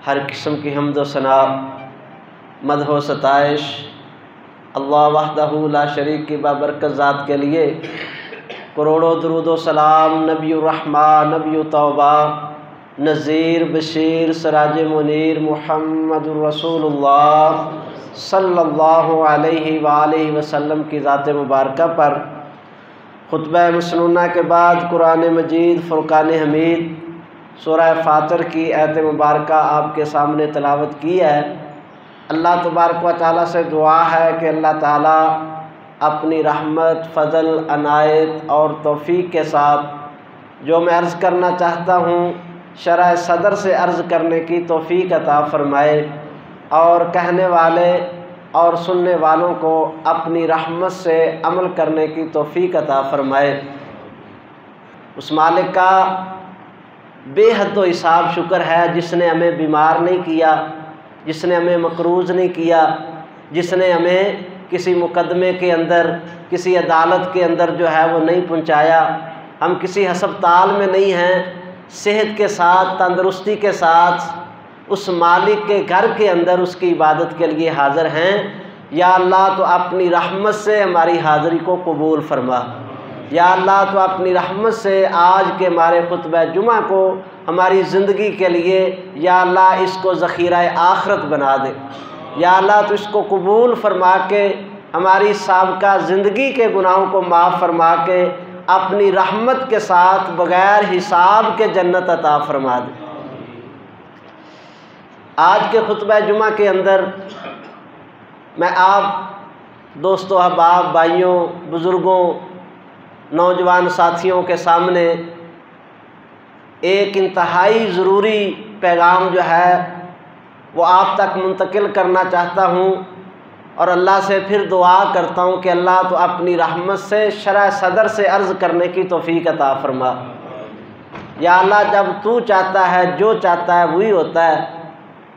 हर किस्म की हम्द व सना, मदह व सताइश अल्लाह वहदहू ला शरीक की बाबरकत ज़ात के लिए करोड़ों दुरूद व सलाम नबी रहमा, नबी तौबा, नज़ीर बशीर, सराज मुनीर मुहम्मदुर रसूलुल्लाह सल्लल्लाहु अलैहि वालैहि वसल्लम की ज़ात मुबारक पर खुतबा मसनूना के बाद कुरान मजीद फ़ुरक़ान हमीद सूरह फ़ातिर की आयत मुबारक आपके सामने तिलावत की है। अल्लाह तबारक व तआला से दुआ है कि अल्लाह ताला अपनी रहमत, फ़ज़ल, अनायत और तौफ़ीक़ के साथ जो मैं अर्ज़ करना चाहता हूँ शरह सदर से अर्ज़ करने की तौफ़ीक़ अता फ़रमाए और कहने वाले और सुनने वालों को अपनी रहमत से अमल करने की तौफ़ीक़ अता फ़रमाए। उस मालिक का बेहद हिसाब शुक्र है जिसने हमें बीमार नहीं किया, जिसने हमें मकरूज़ नहीं किया, जिसने हमें किसी मुकदमे के अंदर, किसी अदालत के अंदर जो है वो नहीं पहुंचाया। हम किसी हस्पताल में नहीं हैं, सेहत के साथ, तंदरुस्ती के साथ उस मालिक के घर के अंदर उसकी इबादत के लिए हाज़िर हैं। या अल्लाह तो अपनी रहमत से हमारी हाज़िरी को कबूल फरमा। या अल्लाह तो अपनी रहमत से आज के हमारे खुतबा जुमा को हमारी ज़िंदगी के लिए या अल्लाह इसको ज़ख़ीरा आखरत बना दे। या अल्लाह तो इसको कबूल फरमा के हमारी साबिक़ा ज़िंदगी के गुनाहों को माफ़ फरमा के अपनी रहमत के साथ बग़ैर हिसाब के जन्नत अता फरमा दे। आज के खुतबा जुमा के अंदर मैं आप दोस्तों, अहबाब, भाइयों, बुज़ुर्गों, नौजवान साथियों के सामने एक इंतहाई ज़रूरी पैगाम जो है वो आप तक मुंतकिल करना चाहता हूँ और अल्लाह से फिर दुआ करता हूँ कि अल्लाह तो अपनी रहमत से शरह सदर से अर्ज़ करने की तौफ़ीक़ अता फ़रमा। या अल्लाह जब तू चाहता है, जो चाहता है वही होता है,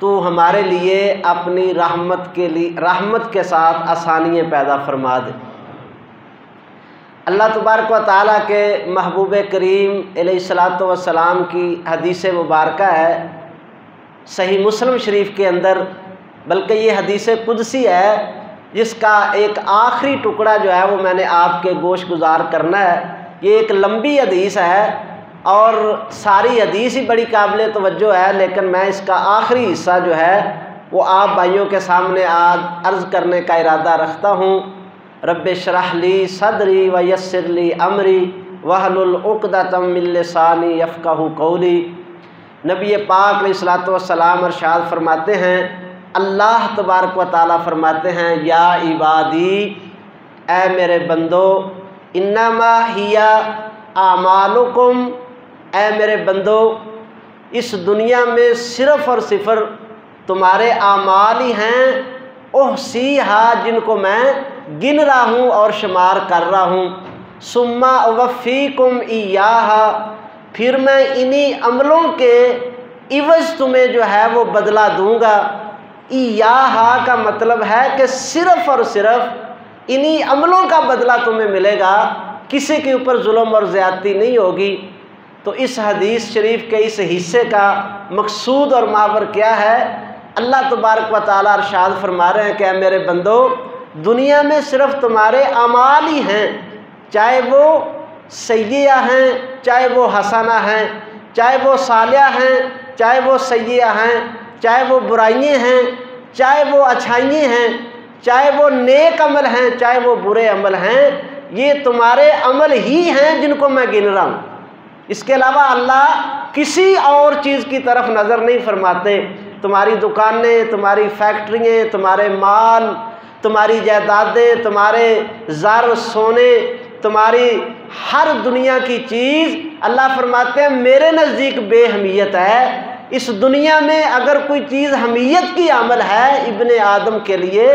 तू हमारे लिए अपनी रहमत के लिए रहमत के साथ आसानियाँ पैदा फरमा दे। अल्लाह तबारक व तआला के महबूब करीम अलैहिस्सलातु वस्सलाम की हदीस मुबारक है सही मुस्लिम शरीफ के अंदर, बल्कि ये हदीस कुदसी है जिसका एक आखिरी टुकड़ा जो है वो मैंने आपके गोश गुजार करना है। ये एक लंबी हदीस है और सारी हदीस ही बड़ी काबिल तवज्जो है, लेकिन मैं इसका आखिरी हिस्सा जो है वो आप भाइयों के सामने आज अर्ज़ करने का इरादा रखता हूँ। रब्बि इश्रह ली सदरी व यस्सिर ली अमरी वहलुल उक़दतम मिन लिसानी यफ़क़हू क़ौली। नबी पाक अलैहिस्सलातु वस्सलाम इरशाद फरमाते हैं, अल्लाह तबारक व तआला फरमाते हैं, या इबादी, ए मेरे बंदो, इन्नमा हिया आमालुकुम, ए मेरे बंदो, इस दुनिया में सिर्फ़ और सिर्फ़ तुम्हारे आमाल ही हैं, उहसीहा, जिनको मैं गिन रहा हूँ और शुमार कर रहा हूँ, सुम्मा उवफ़्फ़ीकुम इय्याहा, फिर मैं इन्हीं अमलों के इवज़ तुम्हें जो है वो बदला दूँगा। इय्याहा का मतलब है कि सिर्फ़ और सिर्फ़ इन्हीं अमलों का बदला तुम्हें मिलेगा, किसी के ऊपर जुल्म और ज़्यादती नहीं होगी। तो इस हदीस शरीफ के इस हिस्से का मकसूद और महवर क्या है? अल्लाह तबारक व तआला इरशाद फरमा रहे हैं कि मेरे बंदो, दुनिया में सिर्फ़ तुम्हारे अमाल ही हैं, चाहे वो सय्यिआ हैं, चाहे वो हसना हैं, चाहे वो सालिया हैं, चाहे वो सय्यिआ हैं, चाहे वो बुराइयाँ हैं, चाहे वो अच्छाइयाँ हैं, चाहे वो नेक अमल हैं, चाहे वो बुरे अमल हैं, ये तुम्हारे अमल ही हैं जिनको मैं गिन रहा हूँ। इसके अलावा अल्लाह किसी और चीज़ की तरफ नज़र नहीं फरमाते। तुम्हारी दुकानें, तुम्हारी फैक्ट्रियाँ, तुम्हारे माल, तुम्हारी जायदादें, तुम्हारे ज़र सोने, तुम्हारी हर दुनिया की चीज़, अल्लाह फरमाते हैं मेरे नज़दीक बेहमियत है। इस दुनिया में अगर कोई चीज़ हमियत की अमल है इब्ने आदम के लिए,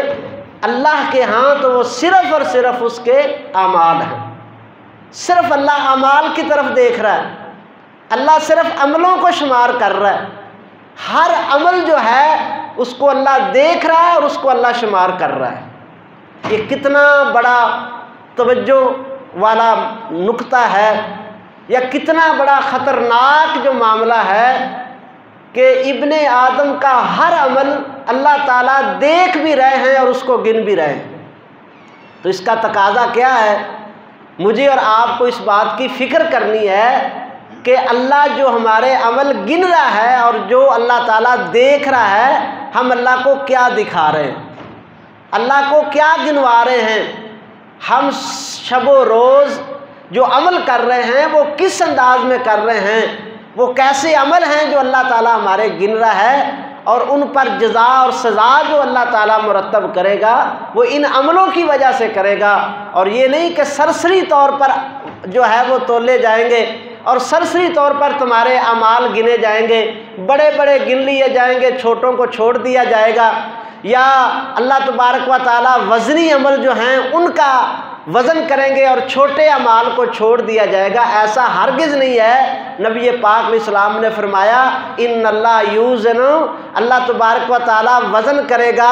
अल्लाह के यहाँ तो वो सिर्फ़ और सिर्फ उसके अमाल हैं। सिर्फ अल्लाह अमाल की तरफ देख रहा है, अल्लाह सिर्फ अमलों को शुमार कर रहा है। हर अमल जो है उसको अल्लाह देख रहा है और उसको अल्लाह शुमार कर रहा है। ये कितना बड़ा तवज्जो वाला नुक्ता है, या कितना बड़ा ख़तरनाक जो मामला है कि इब्ने आदम का हर अमल अल्लाह ताला देख भी रहे हैं और उसको गिन भी रहे हैं। तो इसका तकाजा क्या है? मुझे और आपको इस बात की फ़िक्र करनी है कि अल्लाह जो हमारे अमल गिन रहा है और जो अल्लाह ताला देख रहा है, हम अल्लाह को क्या दिखा रहे हैं, अल्लाह को क्या गिनवा रहे हैं, हम शबो रोज़ जो अमल कर रहे हैं वो किस अंदाज में कर रहे हैं, वो कैसे अमल हैं जो अल्लाह ताला हमारे गिन रहा है, और उन पर जज़ा और सज़ा जो अल्लाह ताला मुरत्तब करेगा वो इन अमलों की वजह से करेगा। और ये नहीं कि सरसरी तौर पर जो है वो तोले जाएंगे और सरसरी तौर पर तुम्हारे अमाल गिने जाएंगे, बड़े बड़े गिन लिए जाएंगे, छोटों को छोड़ दिया जाएगा, या अल्लाह तबारक व तआला वज़नी अमल जो हैं उनका वज़न करेंगे और छोटे अमाल को छोड़ दिया जाएगा। ऐसा हरगिज़ नहीं है। नबी पाक अलैहिस्सलाम ने फरमाया इन्नल्लाह यूज़नु, अल्लाह तबारक व तआला वज़न करेगा।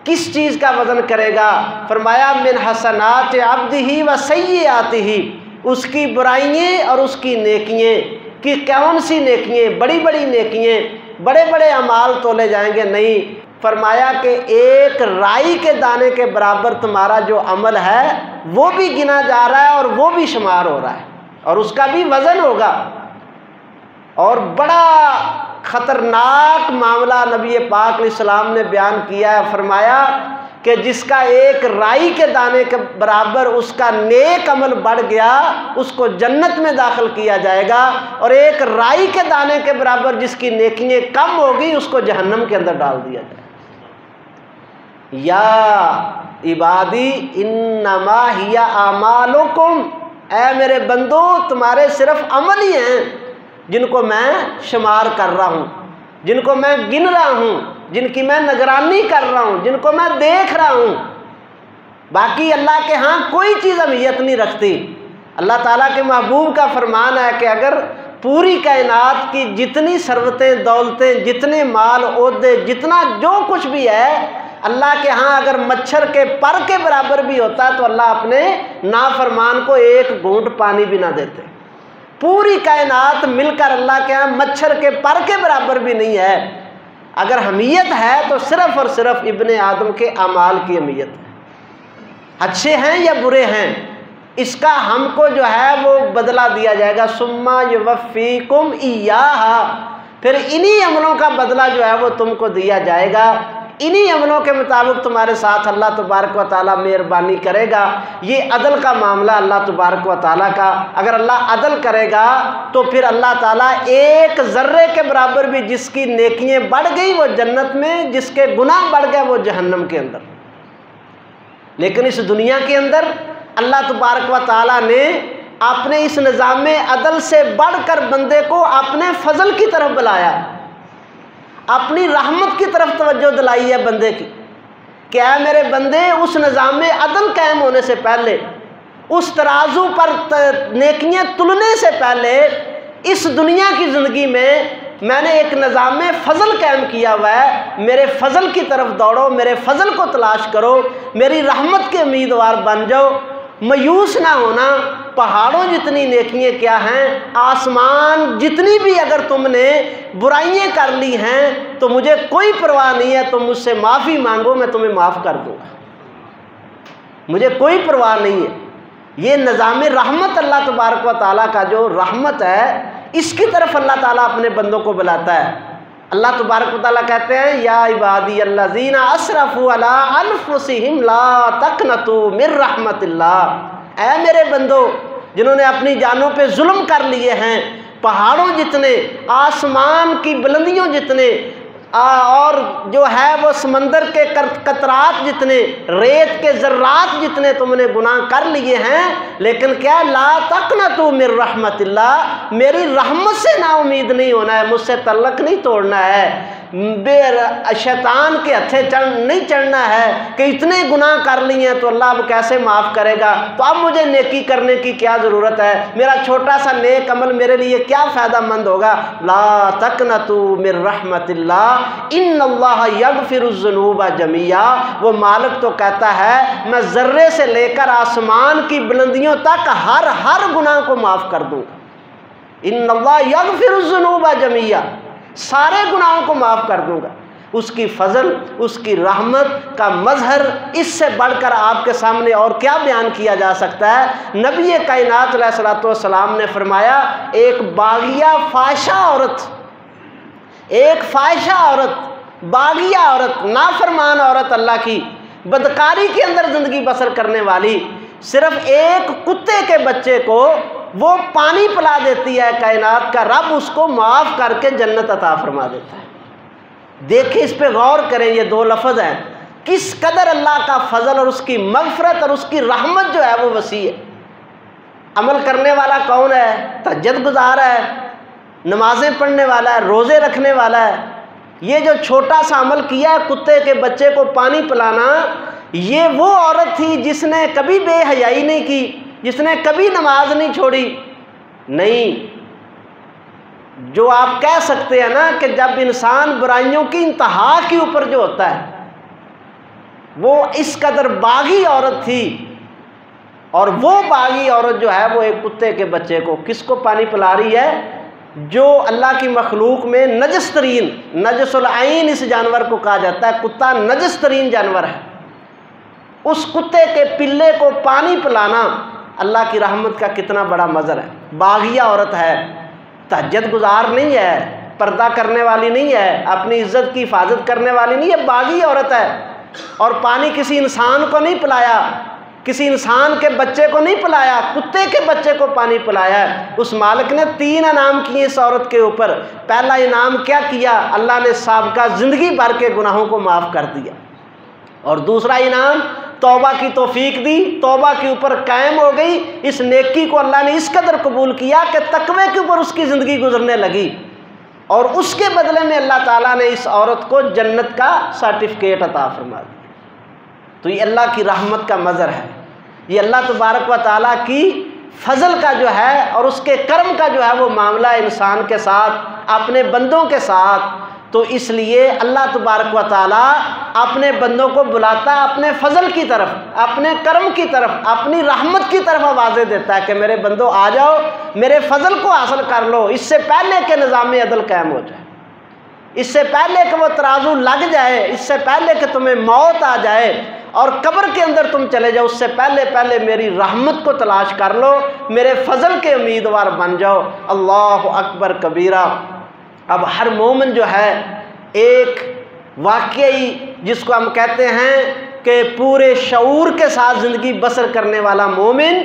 किस चीज़ का वज़न करेगा? फरमाया मिन हसनात अब्दिही व सय्यिआतिही, उसकी बुराइयाँ और उसकी नेकियाँ। कि कौन सी नेकियाँ? बड़ी बड़ी नेकियाँ, बड़े बड़े अमाल तोले जाएंगे नहीं। फरमाया कि एक राई के दाने के बराबर तुम्हारा जो अमल है वो भी गिना जा रहा है और वो भी शुमार हो रहा है और उसका भी वज़न होगा। और बड़ा ख़तरनाक मामला नबी पाक अलैहिस्सलाम ने बयान किया है। फरमाया कि जिसका एक राई के दाने के बराबर उसका नेक अमल बढ़ गया उसको जन्नत में दाखिल किया जाएगा, और एक राई के दाने के बराबर जिसकी नेकियाँ कम होगी उसको जहन्नम के अंदर डाल दिया जाएगा। या इबादी इन्नमा हिया आमालुकुम, ऐ मेरे बंदो तुम्हारे सिर्फ अमल ही हैं जिनको मैं शुमार कर रहा हूँ, जिनको मैं गिन रहा हूँ, जिनकी मैं निगरानी कर रहा हूँ, जिनको मैं देख रहा हूँ। बाकी अल्लाह के यहाँ कोई चीज़ अहमियत नहीं रखती। अल्लाह ताला के महबूब का फरमान है कि अगर पूरी कायनात की जितनी सरवतें दौलतें, जितने माल ओहदे, जितना जो कुछ भी है, अल्लाह के यहाँ अगर मच्छर के पर के बराबर भी होता तो अल्लाह अपने नाफरमान को एक घूंट पानी भी ना देते। पूरी कायनात मिलकर अल्लाह के यहाँ मच्छर के पर के बराबर भी नहीं है। अगर अहमियत है तो सिर्फ़ और सिर्फ इब्ने आदम के अमाल की अहमियत है, अच्छे हैं या बुरे हैं, इसका हमको जो है वो बदला दिया जाएगा। सुम्मा युवफ़्फ़ीकुम इय्याहा, फिर इन्हीं अमलों का बदला जो है वो तुमको दिया जाएगा। इन्हीं अमलों के मुताबिक तुम्हारे साथ अल्लाह तबारक व तआला मेहरबानी करेगा। ये अदल का मामला अल्लाह तबारक व तआला का। अगर अल्लाह अदल करेगा तो फिर अल्लाह ताला एक ज़र्रे के बराबर भी जिसकी नेकियां बढ़ गई वो जन्नत में, जिसके गुनाह बढ़ गए वो जहन्नम के अंदर। लेकिन इस दुनिया के अंदर अल्लाह तबारक व तआला ने अपने इस निज़ाम अदल से बढ़कर बंदे को अपने फजल की तरफ बुलाया, अपनी रहमत की तरफ तवज्जो दिलाई है बंदे की। क्या मेरे बंदे, उस निज़ाम अदल कायम होने से पहले, उस तराजू पर नेकियां तुलने से पहले इस दुनिया की ज़िंदगी में मैंने एक निज़ाम फ़ज़ल कायम किया हुआ है। मेरे फ़ज़ल की तरफ दौड़ो, मेरे फ़ज़ल को तलाश करो, मेरी रहमत के उम्मीदवार बन जाओ। मायूस ना होना। पहाड़ों जितनी नेकियां क्या हैं, आसमान जितनी भी अगर तुमने बुराइयां कर ली हैं तो मुझे कोई परवाह नहीं है, तुम मुझसे माफ़ी मांगो मैं तुम्हें माफ़ कर दूंगा, मुझे कोई परवाह नहीं है। ये निज़ाम रहमत अल्लाह तबारक व तआला का जो रहमत है, इसकी तरफ अल्लाह ताला अपने बंदों को बुलाता है। अल्लाह तबारक व तआला कहते हैं या इबादी अल्लज़ीना असरफ़ू अला अनफुसिहिम ला तक़नतू मिर रहमतिल्लाह, ऐ मेरे बंदो जिन्होंने अपनी जानों पे जुल्म कर लिए हैं, पहाड़ों जितने, आसमान की बुलंदियों जितने, और जो है वो समंदर के कतरात जितने, रेत के ज़र्रात जितने तुमने गुनाह कर लिए हैं, लेकिन क्या ला तक़नतू मिर रहमतिल्लाह, मेरी रहमत से ना उम्मीद नहीं होना है, मुझसे तल्लक नहीं तोड़ना है, शैतान के हथे नहीं चढ़ना है कि इतने गुनाह कर लिए हैं तो अल्लाह अब कैसे माफ़ करेगा, तो अब मुझे नेकी करने की क्या ज़रूरत है, मेरा छोटा सा नेक अमल मेरे लिए क्या फ़ायदामंद होगा। ला तक़नतू मिर रहमतिल्लाह इन्नल्लाह यग़फ़िरुज़्ज़ुनूब जमीआ, वो मालिक तो कहता है मैं ज़र्रे से लेकर आसमान की बुलंदियों तक हर गुनाह को माफ़ कर दूँगा। इन्नल्लाह यग़फ़िरुज़्ज़ुनूब जमीआ, सारे गुनाहों को माफ़ कर दूंगा। उसकी फजल, उसकी रहमत का मजहर इससे बढ़कर आपके सामने और क्या बयान किया जा सकता है। नबी कायनात अलैहिस्सलातु वस्सलाम ने फरमाया, एक बागिया फाहिशा औरत, एक फाहिशा औरत, बागिया औरत, नाफरमान औरत, अल्लाह की बदकारी के अंदर ज़िंदगी बसर करने वाली, सिर्फ एक कुत्ते के बच्चे को वो पानी पिला देती है, कायनात का रब उसको माफ़ करके जन्नत अता फरमा देता है। देखिए, इस पे गौर करें, ये दो लफ्ज़ हैं, किस कदर अल्लाह का फजल और उसकी मगफरत और उसकी रहमत जो है वो वसी है। अमल करने वाला कौन है? तहज्जुद गुजार है, नमाजें पढ़ने वाला है, रोज़े रखने वाला है। ये जो छोटा सा अमल किया है, कुत्ते के बच्चे को पानी पिलाना, ये वो औरत थी जिसने कभी बेहयाई नहीं की, जिसने कभी नमाज नहीं छोड़ी। नहीं, जो आप कह सकते हैं ना कि जब इंसान बुराइयों की इंतहा के ऊपर जो होता है, वो इस कदर बागी औरत थी। और वो बागी औरत जो है वो एक कुत्ते के बच्चे को, किसको पानी पिला रही है? जो अल्लाह की मखलूक में नजस तरीन, नजसुल आइन इस जानवर को कहा जाता है, कुत्ता नजस तरीन जानवर है। उस कुत्ते के पिल्ले को पानी पिलाना अल्लाह की रहमत का कितना बड़ा मज़र है। बागिया औरत है, तहज्जुद गुजार नहीं है, पर्दा करने वाली नहीं है, अपनी इज्जत की हिफाजत करने वाली नहीं है, बागी औरत है। और पानी किसी इंसान को नहीं पिलाया, किसी इंसान के बच्चे को नहीं पिलाया, कुत्ते के बच्चे को पानी पिलाया है। उस मालिक ने 3 इनाम किए इस औरत के ऊपर। पहला इनाम क्या किया? अल्लाह ने साबिक़ा ज़िंदगी भर के गुनाहों को माफ़ कर दिया। और दूसरा इनाम, तौबा की तौफीक दी, तौबा के ऊपर कायम हो गई। इस नेकी को अल्लाह ने इस कदर कबूल किया कि तकवे के ऊपर उसकी ज़िंदगी गुजरने लगी। और उसके बदले में अल्लाह ताला ने इस औरत को जन्नत का सर्टिफिकेट अता फरमा दिया। तो ये अल्लाह की रहमत का मज़र है, ये अल्लाह तबारक व ताला की फजल का जो है और उसके कर्म का जो है वो मामला इंसान के साथ, अपने बंदों के साथ। तो इसलिए अल्लाह तबारक व ताला अपने बंदों को बुलाता है अपने फजल की तरफ, अपने कर्म की तरफ, अपनी रहमत की तरफ आवाज़ें देता है कि मेरे बंदों आ जाओ, मेरे फजल को हासिल कर लो। इससे पहले कि निज़ाम अदल कायम हो जाए, इससे पहले कि वो तराजू लग जाए, इससे पहले कि तुम्हें मौत आ जाए और कब्र के अंदर तुम चले जाओ, उससे पहले पहले मेरी रहमत को तलाश कर लो, मेरे फजल के उम्मीदवार बन जाओ। अल्लाह अकबर कबीरा। अब हर मोमिन जो है, एक वाकई जिसको हम कहते हैं कि पूरे शऊर के साथ ज़िंदगी बसर करने वाला मोमिन,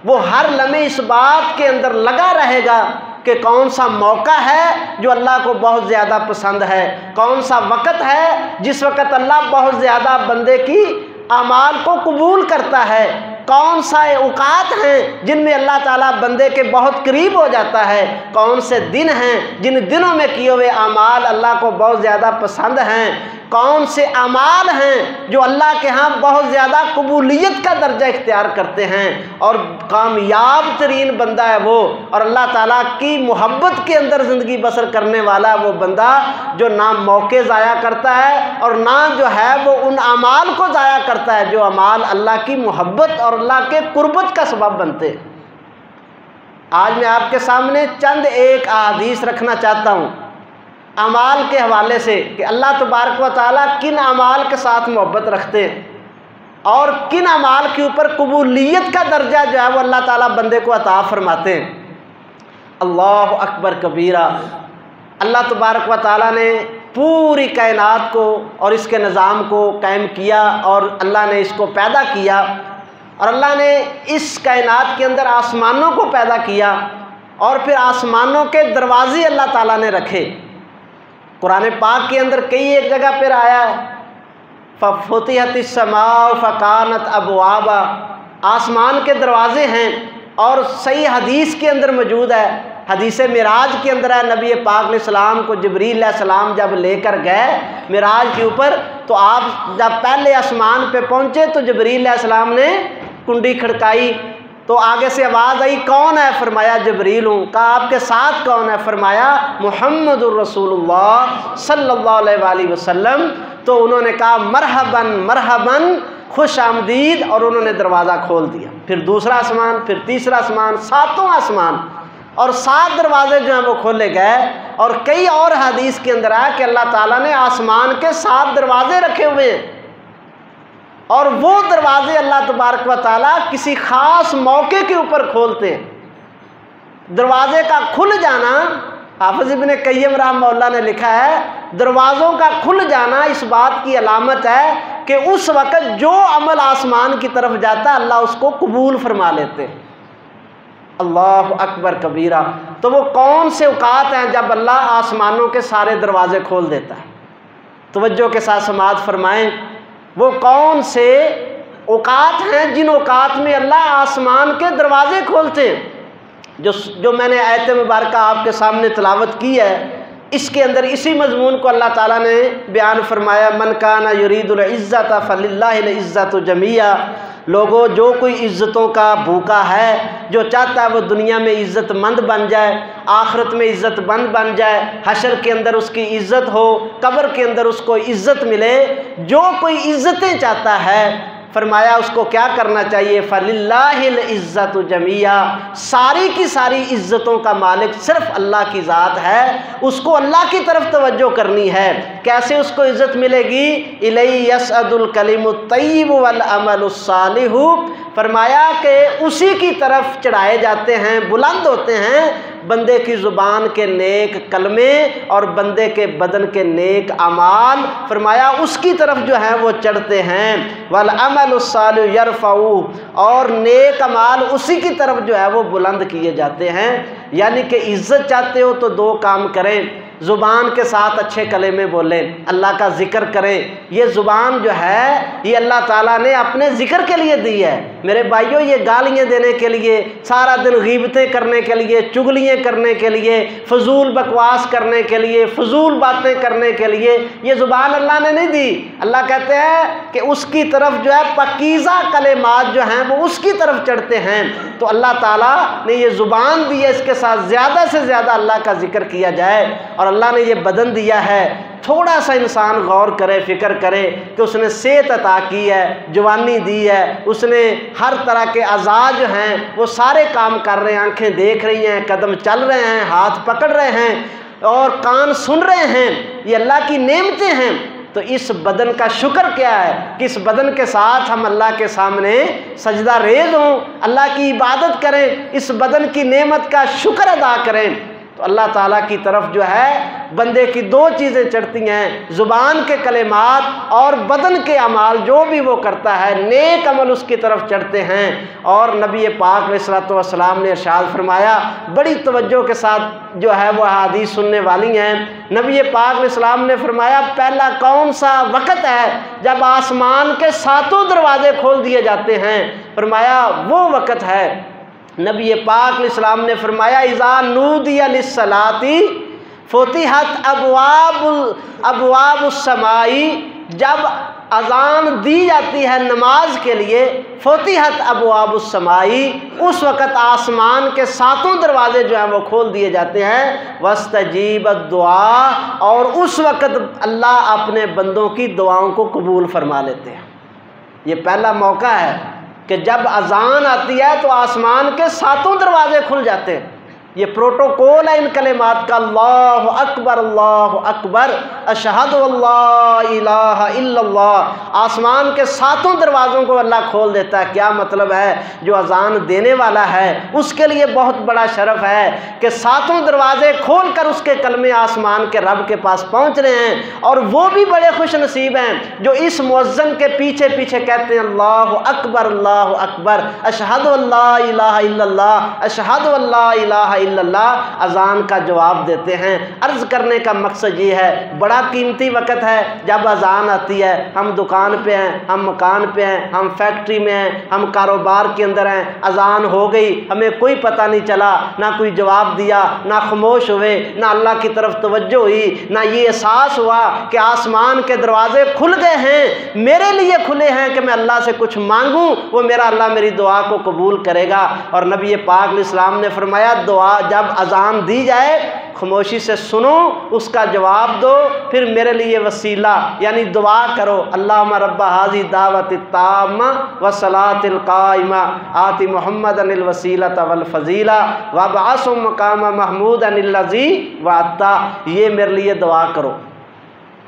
वो हर लम्हे इस बात के अंदर लगा रहेगा कि कौन सा मौका है जो अल्लाह को बहुत ज़्यादा पसंद है, कौन सा वक़्त है जिस वक़्त अल्लाह बहुत ज़्यादा बंदे की अमाल को कबूल करता है, कौन सा औकात हैं जिनमें अल्लाह ताला बंदे के बहुत करीब हो जाता है, कौन से दिन हैं जिन दिनों में किए हुए अमाल अल्लाह को बहुत ज़्यादा पसंद हैं, कौन से अमाल हैं जो अल्लाह के यहाँ बहुत ज़्यादा कबूलियत का दर्जा इख्तियार करते हैं और कामयाब तरीन बंदा है वो, और अल्लाह ताला की मोहब्बत के अंदर ज़िंदगी बसर करने वाला वो बंदा जो ना मौके ज़ाया करता है और ना जो है वो उन अमाल को ज़ाया करता है जो अमाल अल्लाह की मोहब्बत और अल्लाह के कुर्बत का सबब बनते हैं। आज मैं आपके सामने चंद एक अहादीस रखना चाहता हूँ अमाल के हवाले से कि अल्लाह तबारक व तआला किन अमाल के साथ मोहब्बत रखते हैं और किन अमाल के ऊपर कबूलियत का दर्जा जो है वो अल्लाह ताला बंदे को अता फरमाते हैं। अल्लाह अकबर कबीरा। अल्लाह तबारक व तआला ने पूरी कायनात को और इसके निज़ाम को कायम किया और अल्लाह ने इसको पैदा किया और अल्लाह ने इस कायनात के अंदर आसमानों को पैदा किया और फिर आसमानों के दरवाज़े अल्लाह ताला ने रखे। कुरान पाक के अंदर कई एक जगह पर आया है, फ़ुतिहतिस समाउ फ़कानत अबवाबा, आसमान के दरवाज़े हैं। और सही हदीस के अंदर मौजूद है, हदीस मिराज के अंदर है, नबी पाक अलैहिस्सलाम को जिब्रील अलैहिस्सलाम जब लेकर गए मिराज के ऊपर, तो आप जब पहले आसमान पे पहुँचे तो जिब्रील अलैहिस्सलाम ने कुंडी खड़काई तो आगे से आवाज़ आई, कौन है? फरमाया जिब्रील हूँ। कहा आपके साथ कौन है? फरमाया मुहम्मदुर रसूलुल्लाह सल्लल्लाहु अलैहि वसल्लम। तो उन्होंने कहा मरहबन मरहबन, खुश आमदीद, और उन्होंने दरवाज़ा खोल दिया। फिर दूसरा आसमान, फिर तीसरा आसमान, सातों आसमान। और 7 दरवाजे जो हैं वो खोले गए। और कई और हदीस के अंदर आया कि अल्लाह ताला ने आसमान के 7 दरवाजे रखे हुए हैं, और वो दरवाजे अल्लाह तबारक व तआला किसी ख़ास मौके के ऊपर खोलते हैं। दरवाजे का खुल जाना, हाफिज़ इब्न क़य्यिम रहमहुल्लाह ने लिखा है, दरवाज़ों का खुल जाना इस बात की अलामत है कि उस वक़्त जो अमल आसमान की तरफ जाता है अल्लाह उसको कबूल फरमा लेते हैं। अल्लाह अकबर कबीरा। तो वो कौन से औकात हैं जब अल्लाह आसमानों के सारे दरवाजे खोल देता है? तवज्जो के साथ समाअत फरमाएं, वो कौन से औकात हैं जिन औकात में अल्लाह आसमान के दरवाजे खोलते हैं? जो मैंने आयत मुबारक आपके सामने तिलावत की है, इसके अंदर इसी मजमून को अल्लाह ताला ने बयान फरमाया, मन काना युरीदुल इज़्ज़त फलिल्लाहिल इज़्ज़तु जमीआ। लोगों, जो कोई इज़्ज़तों का भूखा है, जो चाहता है वो दुनिया में इज़्ज़तमंद बन जाए, आखिरत में इज़्ज़तमंद बन जाए, हशर के अंदर उसकी इज़्ज़त हो, कब्र के अंदर उसको इज़्ज़त मिले, जो कोई इज़्ज़तें चाहता है, फरमाया उसको क्या करना चाहिए? फलिल्लाहिल इज़्ज़तु जमीआ। सारी की सारी इज़्ज़तों का मालिक सिर्फ अल्लाह की ज़ात है, उसको अल्लाह की तरफ तवज्जो करनी है। कैसे उसको इज़्ज़त मिलेगी? इलैहि यसअदुल कलिमुत तय्यिबु वल अमलुस सालिहु। फरमाया कि उसी की तरफ चढ़ाए जाते हैं, बुलंद होते हैं बंदे की ज़ुबान के नेक कलमे और बंदे के बदन के नेक अमाल। फरमाया उसकी तरफ जो है वो चढ़ते हैं। वल अमलुस सालिहु यरफ़उ, और नेक अमाल उसी की तरफ जो है वो बुलंद किए जाते हैं। यानी कि इज़्ज़त चाहते हो तो 2 काम करें, ज़ुबान के साथ अच्छे कलेमे बोलें, अल्लाह का ज़िक्र करें। ये ज़ुबान जो है ये अल्लाह ताला ने अपने ज़िक्र के लिए दी है मेरे भाइयों। ये गालियाँ देने के लिए, सारा दिन गीबतें करने के लिए, चुगलियाँ करने के लिए, फजूल बकवास करने के लिए, फजूल बातें करने के लिए ये ज़ुबान अल्लाह ने नहीं दी। अल्लाह कहते हैं कि उसकी तरफ जो है पकीज़ा कलेमात जो हैं वो उसकी तरफ चढ़ते हैं। तो अल्लाह ताला ने ये ज़ुबान दी है, इसके साथ ज़्यादा से ज़्यादा अल्लाह का ज़िक्र किया जाए। और अल्लाह ने ये बदन दिया है, थोड़ा सा इंसान गौर करे, फ़िक्र करे कि उसने सेहत अता की है, जवानी दी है, उसने हर तरह के अज़ा जो हैं वो सारे काम कर रहे हैं, आंखें देख रही हैं, कदम चल रहे हैं, हाथ पकड़ रहे हैं और कान सुन रहे हैं। ये अल्लाह की नेमतें हैं। तो इस बदन का शुक्र क्या है कि इस बदन के साथ हम अल्लाह के सामने सजदा रेज़ हों, अल्लाह की इबादत करें, इस बदन की नेमत का शुक्र अदा करें। तो अल्लाह ताला की तरफ जो है बंदे की 2 चीज़ें चढ़ती हैं, ज़ुबान के कलेमात और बदन के अमाल। जो भी वो करता है नेक अमल उसकी तरफ चढ़ते हैं। और नबी पाक अलैहिस्सलातु वस्सलाम ने इरशाद फरमाया, बड़ी तवज्जो के साथ जो है वो हदीस सुनने वाली हैं। नबी पाक अलैहिस्सलाम ने फरमाया, पहला कौन सा वक़्त है जब आसमान के 7 दरवाजे खोल दिए जाते हैं? फरमाया वो वक़्त है, नबी पाक अलैहिस्सलाम ने फरमाया, इज़ा नूदिया लिस्सलाती फुतिहत अबवाबुस समाई। जब अज़ान दी जाती है नमाज के लिए, फुतिहत अबवाबुस समाई, उस वक़्त आसमान के 7 दरवाजे जो हैं वो खोल दिए जाते हैं। वस्तजीबत दुआ, और उस वक़्त अल्लाह अपने बंदों की दुआओं को कबूल फरमा लेते हैं। ये पहला मौका है कि जब अज़ान आती है तो आसमान के 7 दरवाजे खुल जाते हैं। ये प्रोटोकॉल है इन कलेमात का, अल्लाहु अकबर, अशहदु अल्ला इलाहा इल्लल्लाह। आसमान के 7 दरवाज़ों को अल्लाह खोल देता है। क्या मतलब है? जो अज़ान देने वाला है उसके लिए बहुत बड़ा शरफ़ है कि 7 दरवाज़े खोल कर उसके कलमे आसमान के रब के पास पहुँच रहे हैं। और वो भी बड़े खुश नसीब हैं जो इस मुअज़्ज़िन के पीछे पीछे कहते हैं, अल्लाहु अकबर, अशहदु अल्ला इलाहा इल्लल्लाह, अशहदु अल्ला इलाहा इल्लल्लाह। अज़ान का जवाब देते हैं। अर्ज़ करने का मकसद ये है, बड़ा कीमती वक़्त है जब अज़ान आती है। हम दुकान पे हैं, हम मकान पे हैं, हम फैक्ट्री में हैं, हम कारोबार के अंदर हैं, अज़ान हो गई, हमें कोई पता नहीं चला, ना कोई जवाब दिया, ना खामोश हुए, ना अल्लाह की तरफ तवज्जो हुई, ना ये एहसास हुआ कि आसमान के दरवाजे खुल गए हैं, मेरे लिए खुले हैं कि मैं अल्लाह से कुछ मांगूँ, वो मेरा अल्लाह मेरी दुआ को कबूल करेगा। और नबी पाक अलैहिस्सलाम ने फरमाया, दुआ जब अजान दी जाए खामोशी से सुनो, उसका जवाब दो, फिर मेरे लिए वसीला यानी दुआ करो। अल्लाहुम्मा रब्बा हाज़ी दावति ताम्मा व सलातिल काइमा आति मुहम्मदनिल वसीलता वल फजीला व बअसहु मकाम महमूदनिल लज़ी वअता। ये मेरे लिए दुआ करो।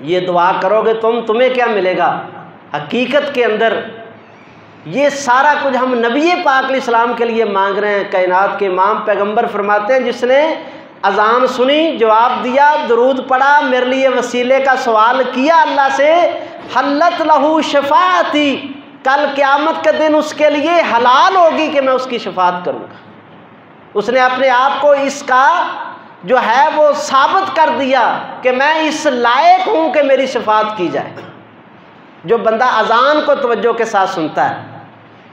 ये दुआ करोगे तुम्हें क्या मिलेगा? हकीकत के अंदर ये सारा कुछ हम नबी पाक अलैहिस्सलाम के लिए मांग रहे हैं। कायनात के इमाम पैगंबर फरमाते हैं, जिसने अजान सुनी, जवाब दिया, दरूद पढ़ा, मेरे लिए वसीले का सवाल किया अल्लाह से, हल्लत लहू शफाअती, कल क़यामत के दिन उसके लिए हलाल होगी कि मैं उसकी शफाअत करूँगा। उसने अपने आप को इसका जो है वो साबित कर दिया कि मैं इस लायक हूँ कि मेरी शफाअत की जाए। जो बंदा अजान को तवज्जो के साथ सुनता है,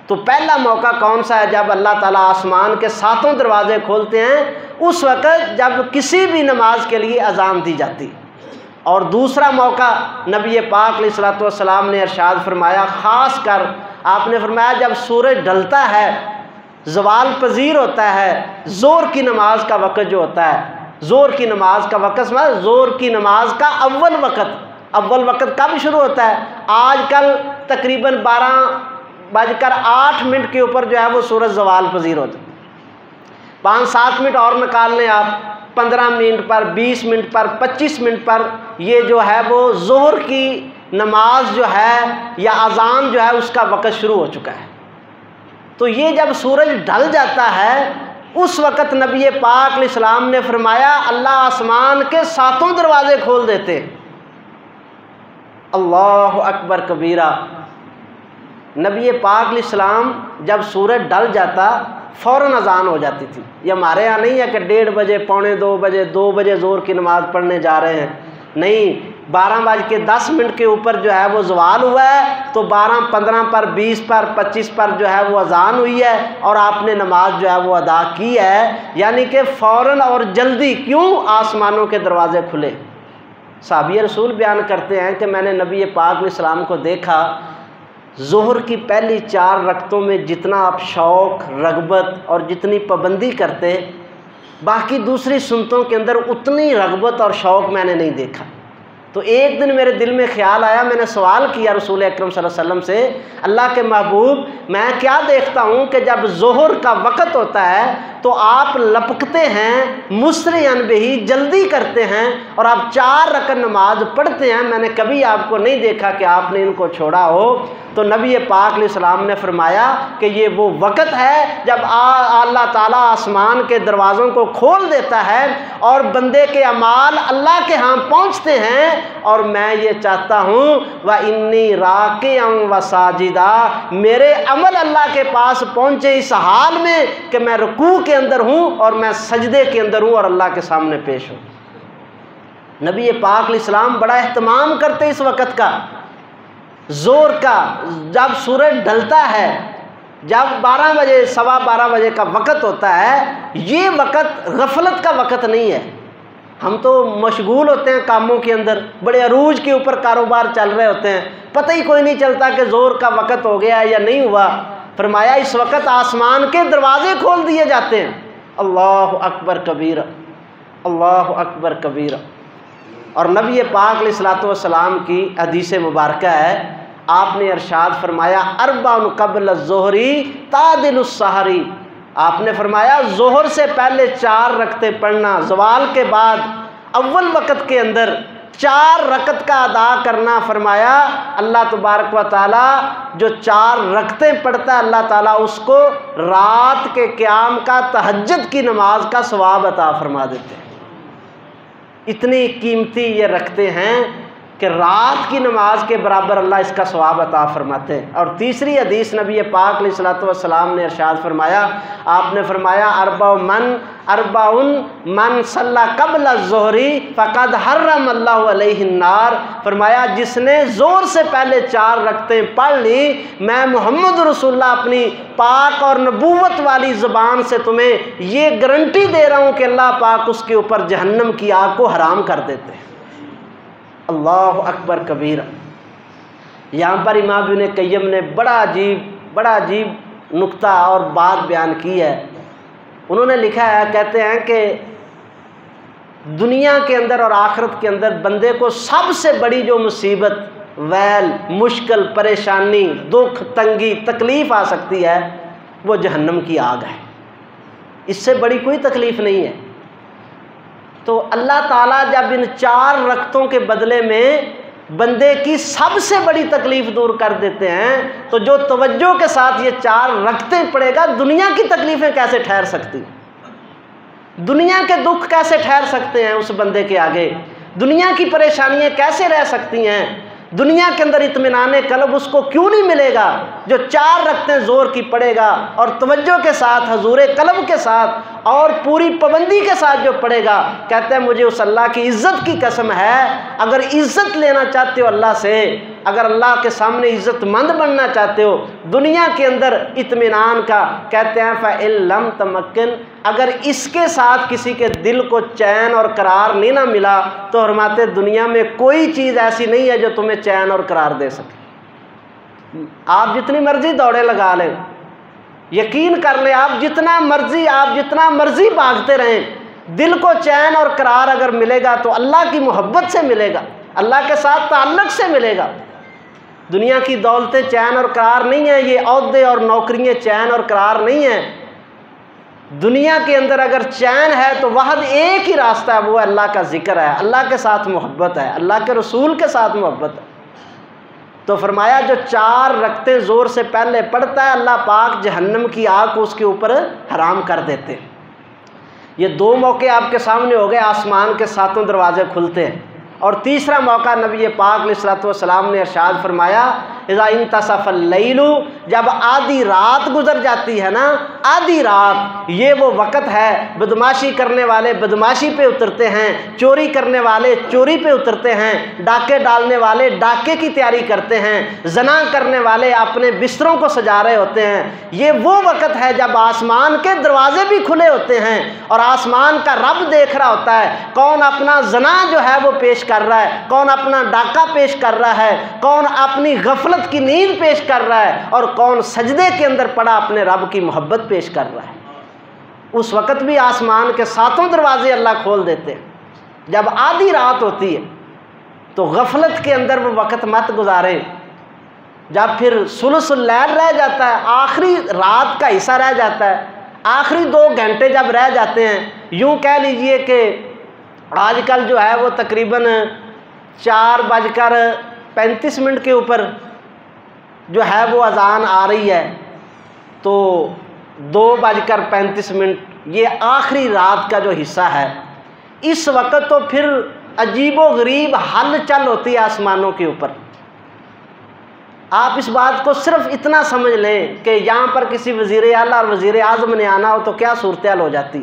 तो पहला मौका कौन सा है? जब अल्लाह ताला आसमान के सातों दरवाजे खोलते हैं, उस वक़्त जब किसी भी नमाज के लिए अजान दी जाती। और दूसरा मौका नबी पाक अलैहिस्सलातु वस्सलाम ने इरशाद फरमाया, ख़ास कर आपने फरमाया जब सूरज ढलता है, ज़वाल पजीर होता है, ज़ोर की नमाज का वक़्त जो होता है, ज़ोर की नमाज का वक़्त मतलब ज़ोर की नमाज का अव्वल वक़्त कब शुरू होता है? आजकल तकरीबन 12:08 के ऊपर जो है वो सूरज ज़वाल पजीर होता है। 5-7 मिनट और निकाल लें आप, 15 मिनट पर, 20 मिनट पर, 25 मिनट पर, ये जो है वो ज़ोहर की नमाज जो है या अज़ान जो है उसका वक़्त शुरू हो चुका है। तो ये जब सूरज ढल जाता है, उस वक़्त नबी पाक अलैहिस्सलाम ने फरमाया अल्लाह आसमान के सातों दरवाजे खोल देते। अल्लाहु अकबर कबीरा। नबी पाक अलैहिस्सलाम जब सूरज ढल जाता फ़ौरन अजान हो जाती थी। ये हमारे यहाँ नहीं है कि 1:30 बजे, 1:45 बजे, 2 बजे ज़ोर की नमाज़ पढ़ने जा रहे हैं। नहीं, 12:10 के ऊपर जो है वो ज़वाल हुआ है, तो 12:15 पर, 20 पर, 25 पर जो है वो अजान हुई है और आपने नमाज जो है वो अदा की है। यानी कि फ़ौरन और जल्दी। क्यों? आसमानों के दरवाज़े खुले। साहबी रसूल बयान करते हैं कि मैंने नबी पाक अलैहिस्सलाम को देखा, ज़ोहर की पहली 4 रकतों में जितना आप शौक़, रग़बत और जितनी पाबंदी करते, बाकी दूसरी सुन्नतों के अंदर उतनी रग़बत और शौक़ मैंने नहीं देखा। तो एक दिन मेरे दिल में ख्याल आया, मैंने सवाल किया रसूल अकरम सल्लल्लाहु अलैहि वसल्लम से, अल्लाह के महबूब, मैं क्या देखता हूँ कि जब ज़ोहर का वक़्त होता है तो आप लपकते हैं, मुस्रिअन बिही, जल्दी करते हैं, और आप 4 रकत नमाज पढ़ते हैं। मैंने कभी आपको नहीं देखा कि आपने इनको छोड़ा हो। तो नबी पाक अलैहिस्सलाम ने फरमाया कि ये वो वक़्त है जब अल्लाह ताला आसमान के दरवाज़ों को खोल देता है और बंदे के अमाल अल्लाह के यहाँ पहुँचते हैं। और मैं ये चाहता हूँ व इन्नी राकिअं व साजिदा, मेरे अमल अल्लाह के पास पहुँचे इस हाल में कि मैं रुकू के अंदर हूँ और मैं सजदे के अंदर हूँ और अल्लाह के सामने पेश हूँ। नबी पाक अलैहिस्सलाम बड़ा एहतमाम करते इस वक़्त का, ज़ोर का। जब सूरज ढलता है, जब 12 बजे, 12:15 बजे का वक़्त होता है, ये वक़्त गफलत का वक़्त नहीं है। हम तो मशगूल होते हैं कामों के अंदर, बड़े अरूज के ऊपर कारोबार चल रहे होते हैं, पता ही कोई नहीं चलता कि ज़ोर का वक़्त हो गया या नहीं हुआ। फरमाया इस वक़्त आसमान के दरवाज़े खोल दिए जाते हैं। अल्लाहु अकबर कबीरा, अल्लाहु अकबर कबीरा। और नबी पाक अलैहिस्सलातु वस्सलाम की हदीस मुबारक है, आपने इरशाद फरमाया अरबाउन क़ब्ल ज़ोहरी तादिलुस सहरी। आपने फरमाया ज़ोहर से पहले 4 रकतें पढ़ना, ज़वाल के बाद अव्वल वक़्त के अंदर 4 रकत का अदा करना। फरमाया अल्लाह तबारक व ताला जो 4 रकतें पढ़ता है, अल्लाह ताला उसको रात के क़याम का, तहज्जुद की नमाज का सवाब अता फरमा देते हैं। इतनी कीमती ये रखते हैं कि रात की नमाज के बराबर अल्लाह इसका सवाब अता फरमाते हैं। और तीसरी हदीस नबी पाक अलैहिस्सलातु वस्सलाम ने इरशाद फरमाया, आपने फरमाया अरबाउन मन सल्ला क़ब्ल ज़ोहरी फ़क़द हर्रम अल्लाहु अलैहि अन्नार। फरमाया जिसने ज़ोर से पहले 4 रकतें पढ़ ली, मैं मोहम्मद रसूलुल्लाह अपनी पाक और नबूवत वाली ज़बान से तुम्हें ये गारंटी दे रहा हूँ कि अल्लाह पाक उसके ऊपर जहन्नम की आग को हराम कर देते हैं। अल्लाह अकबर कबीर। यहाँ पर इमाम इब्न क़य्यम ने बड़ा अजीब नुक्ता और बात बयान की है। उन्होंने लिखा है, कहते हैं कि दुनिया के अंदर और आखिरत के अंदर बंदे को सबसे बड़ी जो मुसीबत, वैल, मुश्किल, परेशानी, दुख, तंगी, तकलीफ़ आ सकती है वो जहन्नम की आग है। इससे बड़ी कोई तकलीफ़ नहीं है। तो अल्लाह ताला जब इन 4 रकतों के बदले में बंदे की सबसे बड़ी तकलीफ़ दूर कर देते हैं, तो जो तवज्जो के साथ ये 4 रकतें पड़ेगा, दुनिया की तकलीफ़ें कैसे ठहर सकती, दुनिया के दुख कैसे ठहर सकते हैं उस बंदे के आगे, दुनिया की परेशानियां कैसे रह सकती हैं, दुनिया के अंदर इत्मीनान कल्ब उसको क्यों नहीं मिलेगा जो 4 रकतें ज़ोर की पड़ेगा और तवज्जो के साथ, हजूर कल्ब के साथ और पूरी पाबंदी के साथ जो पड़ेगा। कहते हैं मुझे उस अल्लाह की इज़्ज़त की कसम है, अगर इज़्ज़त लेना चाहते हो अल्लाह से, अगर अल्लाह के सामने इज़्ज़तमंद बनना चाहते हो दुनिया के अंदर इत्मीनान का, कहते हैं फ़इल्लम तमक्किन, अगर इसके साथ किसी के दिल को चैन और करार नहीं ना मिला तो फरमाते दुनिया में कोई चीज़ ऐसी नहीं है जो तुम्हें चैन और करार दे सके। आप जितनी मर्जी दौड़े लगा लें, यकीन कर ले, आप जितना मर्जी भागते रहें, दिल को चैन और करार अगर मिलेगा तो अल्लाह की मोहब्बत से मिलेगा, अल्लाह के साथ ताल्लुक़ से मिलेगा। दुनिया की दौलतें चैन और करार नहीं है, ये ओहदे और नौकरियाँ चैन और करार नहीं है। दुनिया के अंदर अगर चैन है तो वह एक ही रास्ता है, वो अल्लाह का जिक्र है, अल्लाह के साथ मोहब्बत है, अल्लाह के रसूल के साथ मोहब्बत है। तो फरमाया जो 4 रकतें ज़ोर से पहले पढ़ता है अल्लाह पाक जहन्नम की आग को उसके ऊपर हराम कर देते हैं। ये 2 मौके आपके सामने हो गए, आसमान के 7 दरवाजे खुलते हैं। और तीसरा मौका नबी पाक अलैहिस्सलातु वस्सलाम ने इरशाद फरमाया, इज़ा इंतसफ़ल लैलु, जब आधी रात गुजर जाती है ना, आधी रात, ये वो वक़्त है बदमाशी करने वाले बदमाशी पे उतरते हैं, चोरी करने वाले चोरी पे उतरते हैं, डाके डालने वाले डाके की तैयारी करते हैं, ज़ना करने वाले अपने बिस्तरों को सजा रहे होते हैं। ये वो वक़्त है जब आसमान के दरवाजे भी खुले होते हैं और आसमान का रब देख रहा होता है कौन अपना ज़ना जो है वो पेश कर रहा है, कौन अपना डाका पेश कर रहा है, कौन अपनी गफलत की नींद पेश कर रहा है और कौन सजदे के अंदर पड़ा अपने रब की मोहब्बत पेश कर रहा है। उस वक़्त भी आसमान के 7 दरवाजे अल्लाह खोल देते हैं। जब आधी रात होती है तो गफलत के अंदर वो वक़्त मत गुजारें। जब फिर सुलुसुल लैल रह जाता है, आखिरी रात का हिस्सा रह जाता है, आखिरी 2 घंटे जब रह जाते हैं, यूँ कह लीजिए कि आजकल जो है वो तकरीबन 4:35 के ऊपर जो है वो अजान आ रही है, तो 2:35 ये आखिरी रात का जो हिस्सा है, इस वक्त तो फिर अजीबो गरीब हलचल होती है आसमानों के ऊपर। आप इस बात को सिर्फ इतना समझ लें कि यहाँ पर किसी वज़ीर आला और वज़ीर आज़म ने आना हो तो क्या सूरत हाल हो जाती,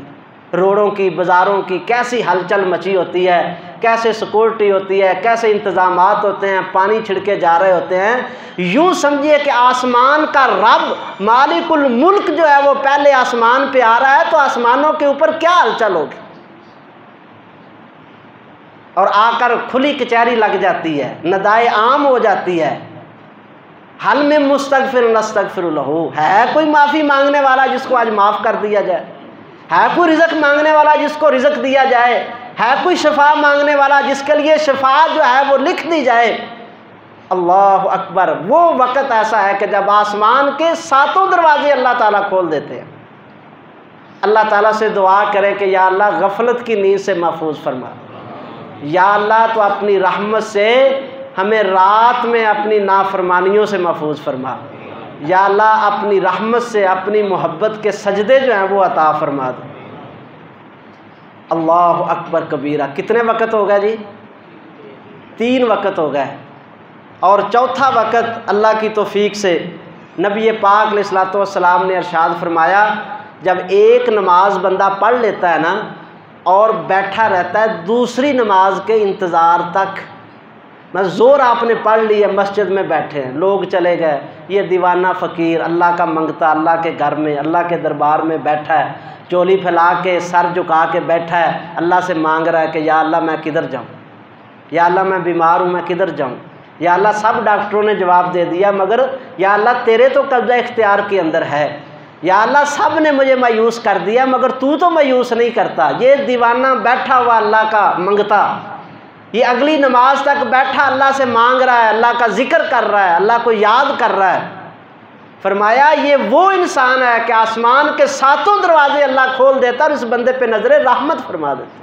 रोडों की, बाज़ारों की कैसी हलचल मची होती है, कैसे सिक्योरिटी होती है, कैसे इंतज़ामात होते हैं, पानी छिड़के जा रहे होते हैं। यूँ समझिए कि आसमान का रब मालिकुल मुल्क जो है वो पहले आसमान पे आ रहा है, तो आसमानों के ऊपर क्या हलचल होगी। और आकर खुली कचहरी लग जाती है, नदाए आम हो जाती है। हल में मुस्तगफिर नस्तगफिर लहू, है कोई माफ़ी मांगने वाला जिसको आज माफ़ कर दिया जाए, है कोई रिज़्क़ मांगने वाला जिसको रिज़्क़ दिया जाए, है कोई शफा मांगने वाला जिसके लिए शफा जो है वो लिख दी जाए। अल्लाह अकबर। वो वक़्त ऐसा है कि जब आसमान के 7 दरवाजे अल्लाह ताला खोल देते हैं। अल्लाह ताला से दुआ करें कि या अल्लाह गफलत की नींद से महफूज फरमा, या अल्लाह तो अपनी रहमत से हमें रात में अपनी नाफरमानियों से महफूज फरमा, या अल्लाह अपनी रहमत से अपनी मोहब्बत के सजदे जो हैं वो अता फरमा दो। अल्लाह अकबर कबीरा। कितने वक़्त हो गए जी? 3 वक़्त हो गए। और चौथा वक़्त अल्लाह की तौफीक से नबी पाक अलैहिस्सलातु वस्सलाम ने इरशाद फरमाया, जब एक नमाज बंदा पढ़ लेता है ना और बैठा रहता है दूसरी नमाज के इंतज़ार तक, मैं ज़ोर आपने पढ़ लिया, मस्जिद में बैठे हैं, लोग चले गए, ये दीवाना फ़कीर अल्लाह का मंगता अल्लाह के घर में अल्लाह के दरबार में बैठा है, चोली फैला के सर झुका के बैठा है, अल्लाह से मांग रहा है कि या अल्लाह मैं किधर जाऊँ, या अल्लाह मैं बीमार हूँ मैं किधर जाऊँ, या अल्लाह सब डॉक्टरों ने जवाब दे दिया मगर या अल्लाह तेरे तो कब्ज़ा इख्तियार के अंदर है, या अल्लाह सब ने मुझे मायूस कर दिया मगर तू तो मायूस नहीं करता। ये दीवाना बैठा हुआ अल्लाह का मंगता, ये अगली नमाज तक बैठा अल्लाह से मांग रहा है, अल्लाह का जिक्र कर रहा है, अल्लाह को याद कर रहा है। फरमाया ये वो इंसान है कि आसमान के 7 दरवाजे अल्लाह खोल देता और इस बंदे पे नजर रहमत फरमा देता।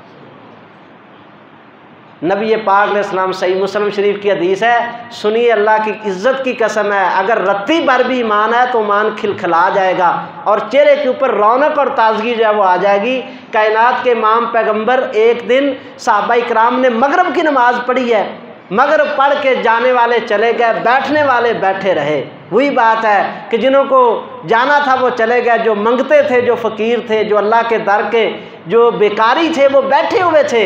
नबी पाक अलैहिस्सलाम सही मुस्लिम शरीफ की हदीस है, सुनिए अल्लाह की इज़्ज़त की कसम है, अगर रत्ती भर भी ईमान है तो ईमान खिलखिला जाएगा और चेहरे के ऊपर रौनक और ताजगी जो है वो आ जाएगी। कायनात के इमाम पैगंबर एक दिन सहाबा इकराम ने मगरिब की नमाज पढ़ी है, मगरिब पढ़ के जाने वाले चले गए, बैठने वाले बैठे रहे। वही बात है कि जिन्हों को जाना था वो चले गए, जो मंगते थे, जो फ़कीर थे, जो अल्लाह के दर के जो बेकारी थे वो बैठे हुए थे।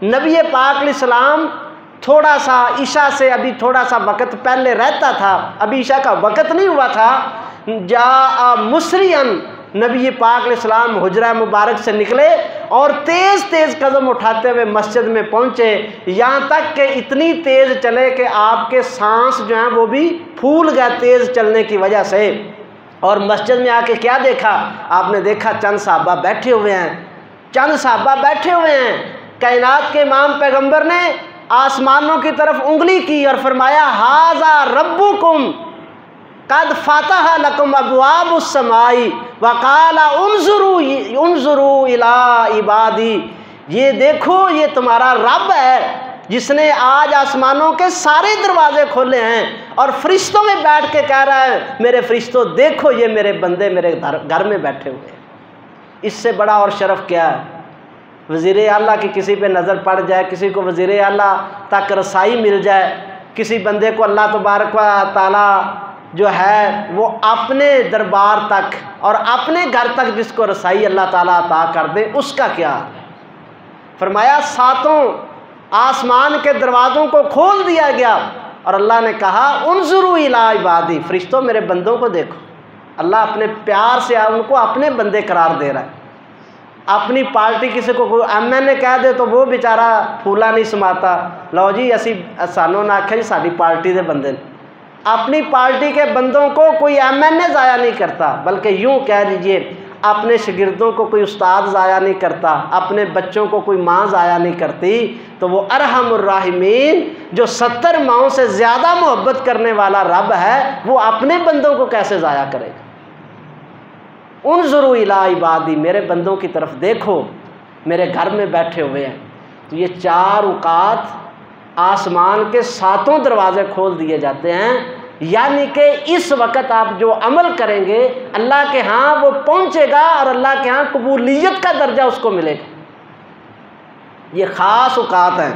नबी पाक अलैहिस्सलाम थोड़ा सा ईशा से अभी थोड़ा सा वक़्त पहले रहता था, अभी ईशा का वक़्त नहीं हुआ था। जा मुसरियन नबी पाक अलैहिस्सलाम हुजरा मुबारक से निकले और तेज़ तेज़ कदम उठाते हुए मस्जिद में पहुँचे, यहाँ तक कि इतनी तेज़ चले कि आपके सांस जो हैं वो भी फूल गए तेज़ चलने की वजह से। और मस्जिद में आके क्या देखा आपने? देखा चंद साहबा बैठे हुए हैं, चंद साहबा बैठे हुए हैं। कायनात के इमाम पैगंबर ने आसमानों की तरफ उंगली की और फरमाया हाजा रब्बुकुम कद फतह लकुम अबवाबुस समाई वकाला उन्जुरू इला इबादी। ये देखो ये तुम्हारा रब है जिसने आज आसमानों के सारे दरवाजे खोले हैं और फरिश्तों में बैठ के कह रहा है मेरे फरिश्तों देखो ये मेरे बंदे मेरे घर में बैठे हुए हैं। इससे बड़ा और शरफ क्या है? वज़ीर आला की किसी पे नज़र पड़ जाए, किसी को वज़ीर आला तक रसाई मिल जाए, किसी बंदे को अल्लाह तबारक व तआला जो है वो अपने दरबार तक और अपने घर तक जिसको रसाई अल्लाह ताला अता कर दे, उसका क्या? फरमाया 7 आसमान के दरवाज़ों को खोल दिया गया और अल्लाह ने कहा उन्जुरू इला इबादी, फरिश्तों मेरे बंदों को देखो। अल्लाह अपने प्यार से उनको अपने बंदे करार दे रहा है। अपनी पार्टी किसी को कोई MNA कह दे तो वो बेचारा फूला नहीं समाता, लो जी असी सानों ने आख्या जी साड़ी पार्टी के बंदे ने। अपनी पार्टी के बंदों को कोई MNA ज़ाया नहीं करता, बल्कि यूँ कह लीजिए अपने शागिर्दों को कोई उस्ताद ज़ाया नहीं करता, अपने बच्चों को कोई माँ ज़ाया नहीं करती। तो वो अरहमुर राहिमीन जो 70 माओं से ज़्यादा मोहब्बत करने वाला रब है वो अपने बंदों को कैसे ज़ाया करेगा? उन्जुरू इला इबादी, मेरे बंदों की तरफ देखो, मेरे घर में बैठे हुए हैं। तो ये 4 औकात आसमान के 7 दरवाजे खोल दिए जाते हैं, यानी कि इस वक्त आप जो अमल करेंगे अल्लाह के यहाँ वो पहुँचेगा और अल्लाह के यहाँ कबूलियत का दर्जा उसको मिलेगा। ये ख़ास औकात हैं।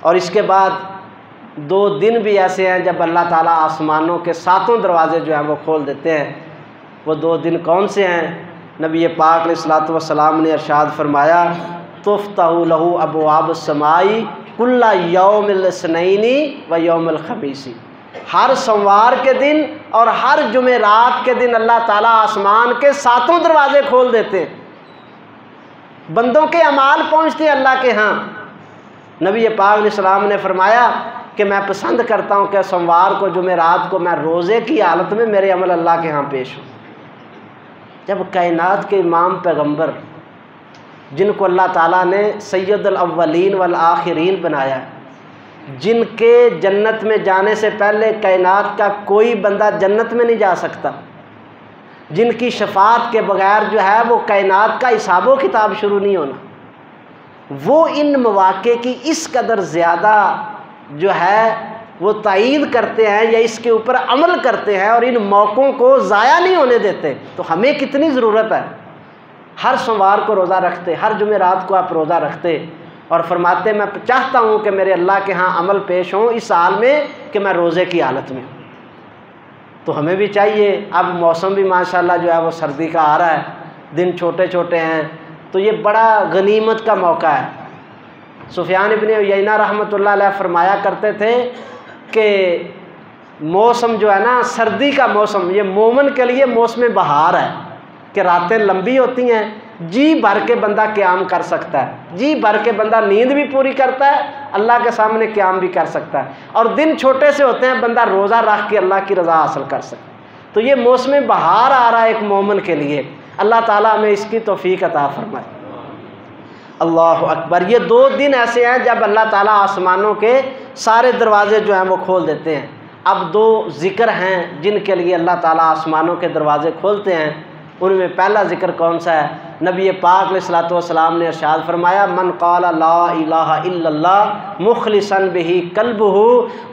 और इसके बाद 2 दिन भी ऐसे हैं जब अल्लाह ताला आसमानों के 7 दरवाजे जो हैं वो खोल देते हैं। वो 2 दिन कौन से हैं? नबी पाक अलैहिस्सलातु वस्सलाम ने इरशाद फरमाया तुफ्तहु लहू अबवाबुस समाई कुल्ला यौमिल इस्नैनी व यौमिल खमीसी। हर सोमवार के दिन और हर जुमेरात के दिन अल्लाह ताला आसमान के 7 दरवाजे खोल देते हैं। बंदों के अमाल पहुँचते हैं अल्लाह के यहाँ। नबी पाक अलैहिस्सलाम ने फरमाया कि मैं पसंद करता हूँ कि सोमवार को जुमेरात को मैं रोज़े की हालत में मेरे अमल अल्लाह के यहाँ पेश हूँ। जब कायनात के इमाम पैगंबर जिनको अल्लाह ताला ने सैयदुल अव्वलीन वल आखिरीन बनाया, जिनके जन्नत में जाने से पहले कायनात का कोई बंदा जन्नत में नहीं जा सकता, जिनकी शफाअत के बगैर जो है वो कायनात का हिसाबो किताब शुरू नहीं होना, वो इन मौके की इस कदर ज़्यादा जो है वो तायीद करते हैं या इसके ऊपर अमल करते हैं और इन मौक़ों को ज़ाया नहीं होने देते। तो हमें कितनी ज़रूरत है, हर सोमवार को रोज़ा रखते, हर जुमेरात को आप रोज़ा रखते और फरमाते मैं चाहता हूँ कि मेरे अल्लाह के यहाँ अमल पेश हों इस साल में कि मैं रोज़े की हालत में हूँ। तो हमें भी चाहिए। अब मौसम भी माशाल्लाह जो है वो सर्दी का आ रहा है, दिन छोटे छोटे हैं, तो ये बड़ा गनीमत का मौका है। सुफियान इब्न उयैना रहमतुल्लाह अलैह फरमाया करते थे कि मौसम जो है ना सर्दी का मौसम ये मोमिन के लिए मौसम बहार है कि रातें लंबी होती हैं, जी भर के बंदा क़याम कर सकता है, जी भर के बंदा नींद भी पूरी करता है, अल्लाह के सामने क़याम भी कर सकता है, और दिन छोटे से होते हैं बंदा रोज़ा रख के अल्लाह की रज़ा हासिल कर सकता है। तो ये मौसम बहार आ रहा है एक मोमिन के लिए। अल्लाह ताला हमें इसकी तौफीक अता फरमाए। अल्लाह अकबर। ये 2 दिन ऐसे हैं जब अल्लाह ताला आसमानों के सारे दरवाज़े जो हैं वो खोल देते हैं। अब 2 ज़िक्र हैं जिनके लिए अल्लाह ताला आसमानों के दरवाज़े खोलते हैं। उनमें पहला ज़िक्र कौन सा है? नबी पाक अलैहिस्सलातु वस्सलाम ने इरशाद फरमाया, मन क़ाला ला इलाहा इल्लल्लाह मुखलिसन बिही कल्बुहु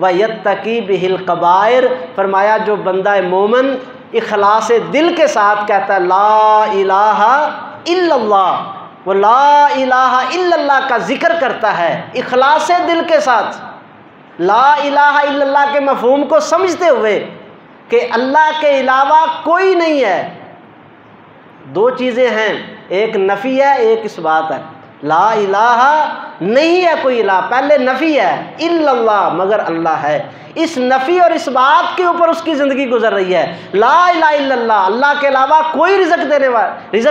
व यत्तकी बिहिल कबाइर। फरमाया जो बंदा मोमिन इखलास दिल के साथ कहता है ला इलाहा इल्लल्लाह, वो ला इलाहा इल्लल्लाह का जिक्र करता है इखलास दिल के साथ, ला इलाहा इल्लल्लाह के मफ़हूम को समझते हुए कि अल्लाह के अलावा कोई नहीं है। 2 चीज़ें हैं, एक नफ़ी है एक इस्बात है। ला इलाहा नहीं है कोई इलाह, पहले नफ़ी है, इल्लल्लाह मगर अल्लाह है। इस नफ़ी और इस बात के ऊपर उसकी ज़िंदगी गुजर रही है। ला इलाहा इल्लल्लाह, अल्लाह के अलावा कोई रिज़्क़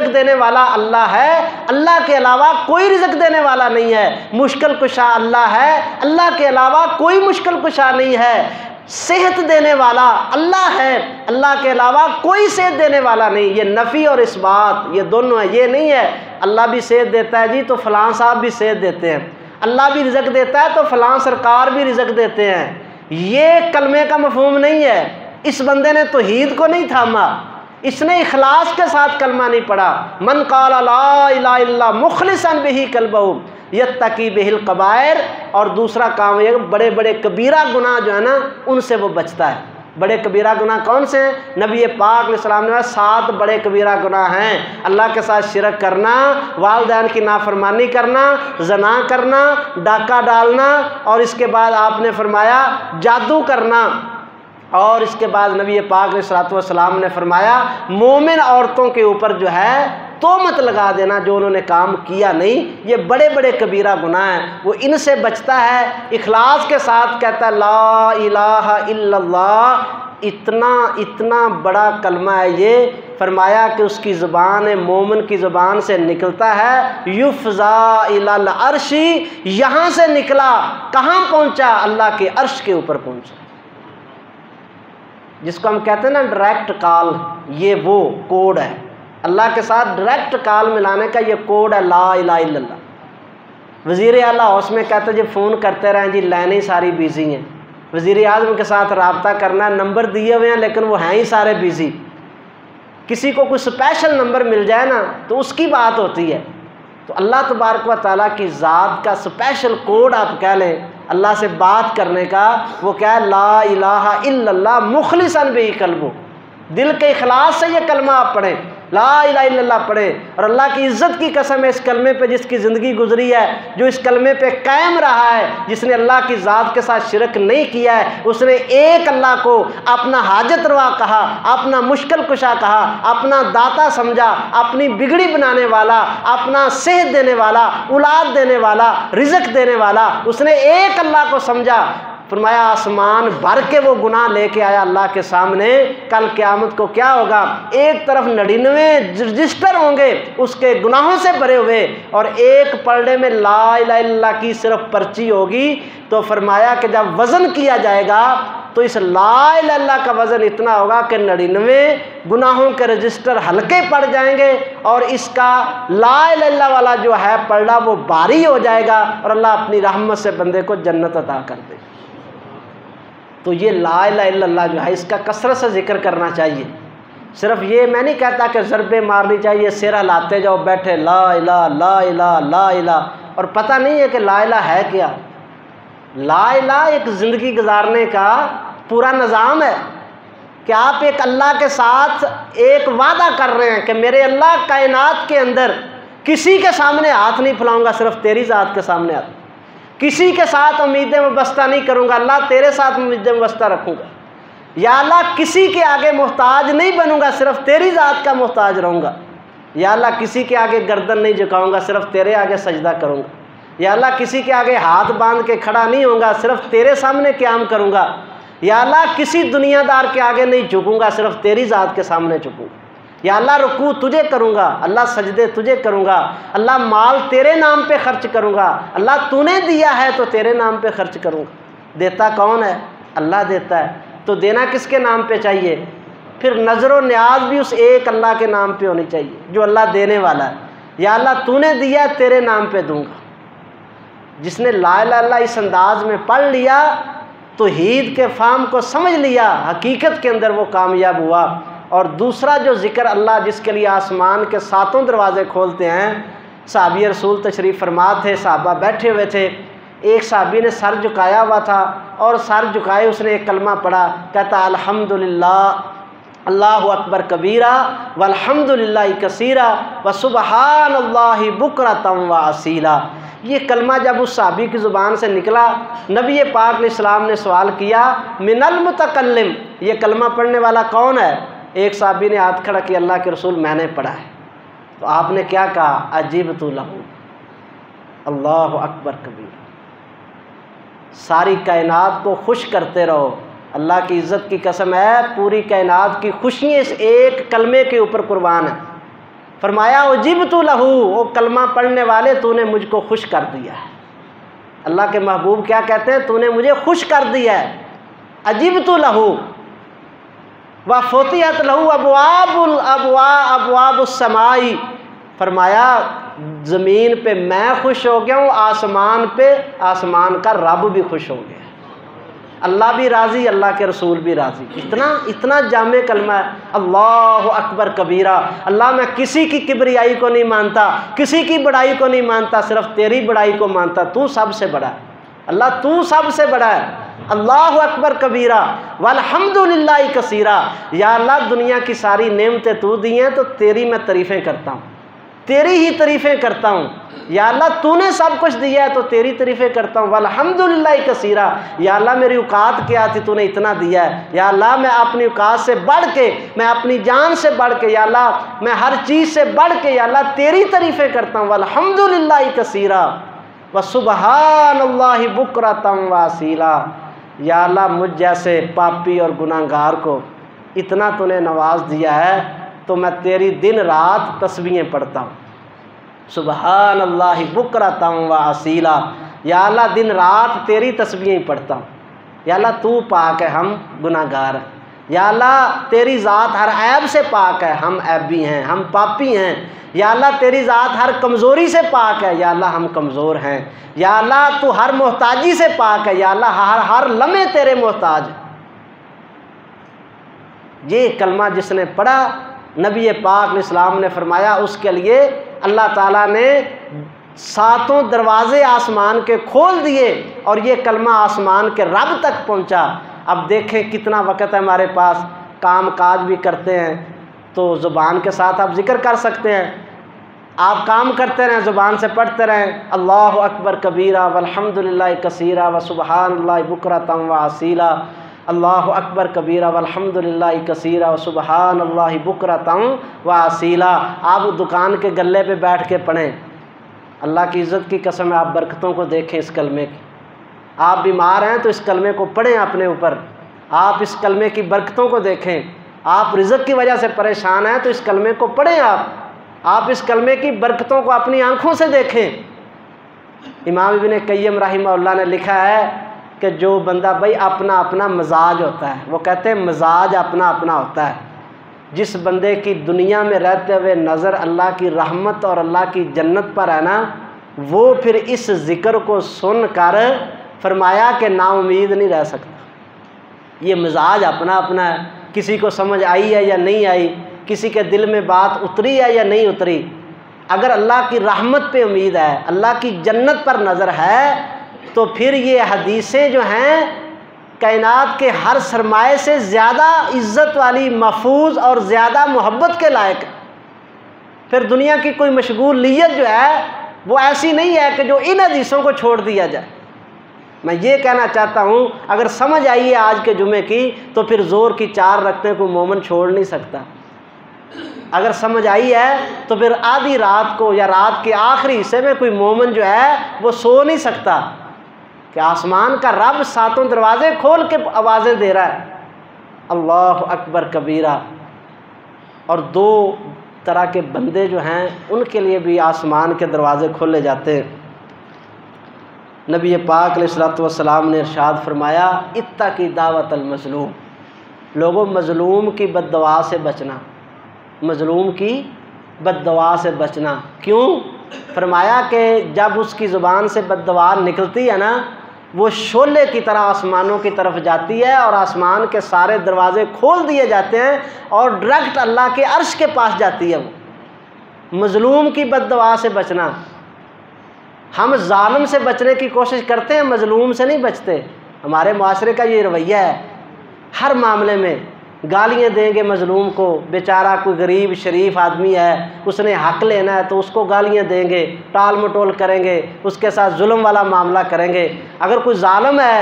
देने वाला अल्लाह है, अल्लाह के अलावा कोई रिज़्क़ देने वाला नहीं है। मुश्किल कुशा अल्लाह है, अल्लाह के अलावा कोई मुश्किल कुशा नहीं है। सेहत देने वाला अल्लाह है, अल्लाह के अलावा कोई सेहत देने वाला नहीं। ये नफ़ी और इस बात ये दोनों है। ये नहीं है अल्लाह भी सेहत देता है जी तो फ़लाँ साहब भी सेहत देते हैं, अल्लाह भी रिज़्क़ देता है तो फ़लाँ सरकार भी रिज़्क़ देते हैं। ये कलमे का मफ़हूम नहीं है। इस बंदे ने तौहीद को नहीं थामा, इसने इखलास के साथ कलमा नहीं पढ़ा। मन क़ाला ला इलाहा इल्लल्लाह मुखलिसन बिही कल्बहु यत्तकी बिहिल कबाइर। और दूसरा काम ये बड़े बड़े कबीरा गुनाह जो है ना उनसे वो बचता है। बड़े कबीरा गुनाह कौन से हैं? नबी पाक अलैहि सलाम ने 7 बड़े कबीरा गुनाह हैं। अल्लाह के साथ शिरक करना, वालिदैन की नाफरमानी करना, ज़ना करना, डाका डालना, और इसके बाद आपने फरमाया जादू करना, और इसके बाद नबी पाक अलैहि सलाम ने फरमाया मोमिन औरतों के ऊपर जो है तोहमत लगा देना जो उन्होंने काम किया नहीं। ये बड़े बड़े कबीरा गुनाह हैं, वो इनसे बचता है। इखलास के साथ कहता है ला इलाहा इल्लल्लाह। इतना बड़ा कलमा है ये। फरमाया कि उसकी ज़ुबान मोमिन की ज़ुबान से निकलता है युफ़ज़ा इलल अर्शी। यहाँ से निकला कहाँ पहुँचा? अल्लाह के अर्श के ऊपर पहुँचा, जिसको हम कहते हैं ना डायरेक्ट कॉल। ये वो कोड है, अल्लाह के साथ डायरेक्ट कॉल मिलाने का ये कोड है ला इलाहा इल्लल्लाह। वज़ीर आला हाउस में कहते जी फ़ोन करते रहें जी, लाइनें सारी बिज़ी हैं। वज़ीर आज़म के साथ रब्ता करना, नंबर दिए हुए हैं लेकिन वो हैं ही सारे बिज़ी। किसी को कोई स्पेशल नंबर मिल जाए ना तो उसकी बात होती है। तो अल्लाह तबारक व तआला की ज़ात का स्पेशल कोड आप कह लें अल्लाह से बात करने का, वो क्या है? ला इलाहा इल्लल्लाह मुखलिसन बिही कल्बु। दिल के इखलास से ये कलमा आप पढ़ें, ला इलाहा इल्लल्लाह पढ़ें। और अल्लाह की इज़्ज़त की कसम है इस कलमे पे जिसकी ज़िंदगी गुजरी है, जो इस कलमे पे कायम रहा है, जिसने अल्लाह की ज़ात के साथ शिरक नहीं किया है, उसने एक अल्लाह को अपना हाजत रवा कहा, अपना मुश्किल कुशा कहा, अपना दाता समझा, अपनी बिगड़ी बनाने वाला, अपना सेहत देने वाला, औलाद देने वाला, रिज़्क़ देने वाला, उसने एक अल्लाह को समझा। फरमाया आसमान भर के वो गुनाह लेके आया अल्लाह के सामने। कल क़यामत को क्या होगा? एक तरफ 99 रजिस्टर होंगे उसके गुनाहों से भरे हुए, और एक पलड़े में ला इलाहा इल्लल्लाह की सिर्फ पर्ची होगी। तो फरमाया कि जब वज़न किया जाएगा तो इस ला इलाहा इल्लल्लाह का वज़न इतना होगा कि 99 गुनाहों के रजिस्टर हल्के पड़ जाएंगे, और इसका ला इलाहा इल्लल्लाह वाला जो है पलड़ा वो भारी हो जाएगा, और अल्लाह अपनी रहमत से बंदे को जन्नत अता कर दे। तो ये ला इलाहा इल्लल्लाह जो है इसका कसरत से जिक्र करना चाहिए। सिर्फ ये मैं नहीं कहता कि ज़रबे मारनी चाहिए, सिर हिलाते जाओ बैठे ला इलाहा ला इलाहा ला इलाहा, और पता नहीं है कि ला इलाहा है क्या। ला इलाहा एक ज़िंदगी गुजारने का पूरा निज़ाम है कि आप एक अल्लाह के साथ एक वादा कर रहे हैं कि मेरे अल्लाह कायनात के अंदर किसी के सामने हाथ नहीं फैलाऊंगा, सिर्फ तेरी ज़ात के सामने हाथ। किसी के साथ उम्मीदें वाबस्ता नहीं करूँगा, अल्लाह तेरे साथ उम्मीदें वाबस्ता रखूँगा। या अल्लाह किसी के आगे मोहताज नहीं बनूँगा, सिर्फ तेरी ज़ात का मोहताज रहूँगा। या अल्लाह किसी के आगे गर्दन नहीं झुकाऊँगा, सिर्फ तेरे आगे सजदा करूँगा। या अल्लाह किसी के आगे हाथ बांध के खड़ा नहीं होऊंगा, सिर्फ तेरे सामने क़याम करूँगा। या अल्लाह किसी दुनियादार के आगे नहीं झुकूँगा, सिर्फ तेरी ज़ात के सामने झुकूँगा। या अल्लाह रुकू तुझे करूँगा, अल्लाह सजदे तुझे करूँगा, अल्लाह माल तेरे नाम पे खर्च करूँगा, अल्लाह तूने दिया है तो तेरे नाम पे खर्च करूँगा। देता कौन है? अल्लाह देता है। तो देना किसके नाम पे चाहिए? फिर नज़र न्याज भी उस एक अल्लाह के नाम पे होनी चाहिए जो अल्लाह देने वाला है। या अल्लाह तूने दिया, तेरे नाम पे दूंगा। जिसने ला इलाहा इल्लल्लाह इस अंदाज में पढ़ लिया, तौहीद के फाहम को समझ लिया, हकीकत के अंदर वो कामयाब हुआ। और दूसरा जो ज़िक्र अल्लाह जिसके लिए आसमान के 7 दरवाज़े खोलते हैं, सहाबी रसूल तशरीफ़ फरमा थे, सहाबा बैठे हुए थे, एक सहाबी ने सर झुकाया हुआ था और सर झुकाए उसने एक कलमा पढ़ा, कहता अल्हम्दुलिल्लाह अल्लाहु अकबर कबीरा वल्हम्दुलिल्लाहि कसीरा व सुबहानल्लाहि बुकरतम व असीला। ये कलमा जब उस सहाबी की ज़ुबान से निकला, नबी पाक अलैहिस्सलाम ने सवाल किया मिनल मुतकल्लिम, ये कलमा पढ़ने वाला कौन है? एक सहाबी ने हाथ खड़ा किया, अल्लाह के रसूल मैंने पढ़ा है। तो आपने क्या कहा? अजीबतु लहू अल्लाहु अकबर कबीरा। सारी कायनात को खुश करते रहो। अल्लाह की इज़्ज़त की कसम है, पूरी कायनात की खुशियाँ इस एक कलमे के ऊपर कुर्बान है। फरमाया अजीबतु लहू, वो कलमा पढ़ने वाले तूने मुझको खुश कर दिया है। अल्लाह के महबूब क्या कहते हैं? तूने मुझे खुश कर दिया है। अजीबतु लहू व फुतिहत लहू अबवाबुस समाई। फरमाया ज़मीन पे मैं खुश हो गया हूँ, आसमान पे आसमान का रब भी खुश हो गया। अल्लाह भी राज़ी, अल्लाह के रसूल भी राज़ी। इतना जामे कलमा है, अल्लाहु अकबर कबीरा। अल्लाह मैं किसी की किबरियाई को नहीं मानता, किसी की बड़ाई को नहीं मानता, सिर्फ तेरी बड़ाई को मानता। तू सबसे बड़ा है अल्लाह, तू सबसे बड़ा है। अल्लाहु अकबर कबीरा वल्हम्दुलिल्लाहि कसीरा। या अल्लाह दुनिया की सारी नेमतें तू दी हैं तो तेरी मैं तारीफ़ें करता हूँ, तेरी ही तारीफ़ें करता हूँ। या अल्लाह तूने सब कुछ दिया है तो तेरी तारीफ़ें करता हूँ। वल्हम्दुलिल्लाहि कसीरा। या अल्लाह मेरी औकात क्या थी, तूने इतना दिया है। या अल्लाह मैं अपनी औकात से बढ़ के, मैं अपनी जान से बढ़ के, या अल्लाह मैं हर चीज़ से बढ़ के या अल्लाह तेरी तारीफ़ें करता हूँ। वल्हम्दुलिल्लाहि कसीरा व सुबहानल्लाहि बुकरतम व असीला। या अल्लाह मुझ जैसे पापी और गुनाहगार को इतना तूने नवाज दिया है तो मैं तेरी दिन रात तस्बीहें पढ़ता हूँ। सुबहानल्लाहि बुकरतम व असीला। या अल्लाह दिन रात तेरी तस्बीहें पढ़ता हूँ। या अल्लाह तू पाक है, हम गुनाहगार हैं। या अल्लाह तेरी ज़ात हर ऐब से पाक है, हम ऐबी हैं, हम पापी हैं। या अल्लाह तेरी ज़ात हर कमज़ोरी से पाक है, या अल्लाह हम कमज़ोर हैं। या अल्लाह तू हर मोहताजी से पाक है, या अल्लाह हर लम्हे तेरे मोहताज। ये कलमा जिसने पढ़ा, नबी पाक अलैहिस्सलाम ने फरमाया उसके लिए अल्लाह ताला ने 7 दरवाज़े आसमान के खोल दिए और ये कलमा आसमान के रब तक पहुंचा। अब देखें कितना वक़्त है हमारे पास, काम काज भी करते हैं तो ज़ुबान के साथ आप जिक्र कर सकते हैं। आप काम करते रहें, ज़ुबान से पढ़ते रहें, अल्लाहु अकबर कबीरा वल्हम्दुलिल्लाहि कसीरा व सुबहानल्लाहि बुकरतम व असीला। अल्लाहु अकबर कबीरा वल्हम्दुलिल्लाहि कसीरा व सुबहानल्लाहि बुकरतम व असीला। आप दुकान के गल्ले पे बैठ के पढ़ें। अल्लाह की इज़्ज़त की कसम है, आप बरकतों को देखें इस कलमे की। आप बीमार हैं तो इस कलमे को पढ़ें अपने ऊपर, आप इस कलमे की बरकतों को देखें। आप रिज़्क़ की वजह से परेशान हैं तो इस कलमे को पढ़ें। आप इस कलमे की बरकतों को अपनी आँखों से देखें। इमाम इब्न क़य्यिम रहमहुल्लाह ने लिखा है कि जो बंदा भाई अपना अपना मजाज होता है, वो कहते हैं मजाज अपना अपना होता है। जिस बंदे की दुनिया में रहते हुए नज़र अल्लाह की रहमत और अल्लाह की जन्नत पर है ना, वो फिर इस ज़िक्र को सुन कर फरमाया कि नाउम्मीद नहीं रह सकता। ये मिजाज अपना अपना है, किसी को समझ आई है या नहीं आई, किसी के दिल में बात उतरी है या नहीं उतरी। अगर अल्लाह की रहमत पे उम्मीद है, अल्लाह की जन्नत पर नज़र है, तो फिर ये हदीसें जो हैं कायनात के हर सरमाए से ज़्यादा इज़्ज़त वाली, महफूज और ज़्यादा मोहब्बत के लायक है। फिर दुनिया की कोई मशगूलियत जो है वो ऐसी नहीं है कि जो इन हदीसों को छोड़ दिया जाए। मैं ये कहना चाहता हूँ, अगर समझ आई है आज के जुमे की तो फिर ज़ोर की 4 रखते कोई मोमन छोड़ नहीं सकता। अगर समझ आई है तो फिर आधी रात को या रात के आखिरी हिस्से में कोई मोमन जो है वो सो नहीं सकता कि आसमान का रब 7 दरवाज़े खोल के आवाज़ें दे रहा है, अल्लाह अकबर कबीरा। और 2 तरह के बंदे जो हैं उनके लिए भी आसमान के दरवाज़े खोले जाते हैं। नबी पाक अलैहिस्सलातु वस्सलाम ने इरशाद फरमाया, इत्तकी दावतल मज़लूम, लोगों, मज़लूम की बद्दुआ से बचना, मज़लूम की बद्दुआ से बचना। क्यों? फरमाया कि जब उसकी ज़ुबान से बद्दुआ निकलती है ना, वो शोले की तरह आसमानों की तरफ जाती है और आसमान के सारे दरवाज़े खोल दिए जाते हैं और डायरेक्ट अल्लाह के अर्श के पास जाती है। वो मज़लूम की बद्दुआ से बचना। हम जालिम से बचने की कोशिश करते हैं, मज़लूम से नहीं बचते। हमारे मुआशरे का ये रवैया है, हर मामले में गालियाँ देंगे मज़लूम को। बेचारा कोई गरीब शरीफ आदमी है, उसने हक लेना है तो उसको गालियाँ देंगे, टाल मटोल करेंगे, उसके साथ जुल्म वाला मामला करेंगे। अगर कोई जालिम है,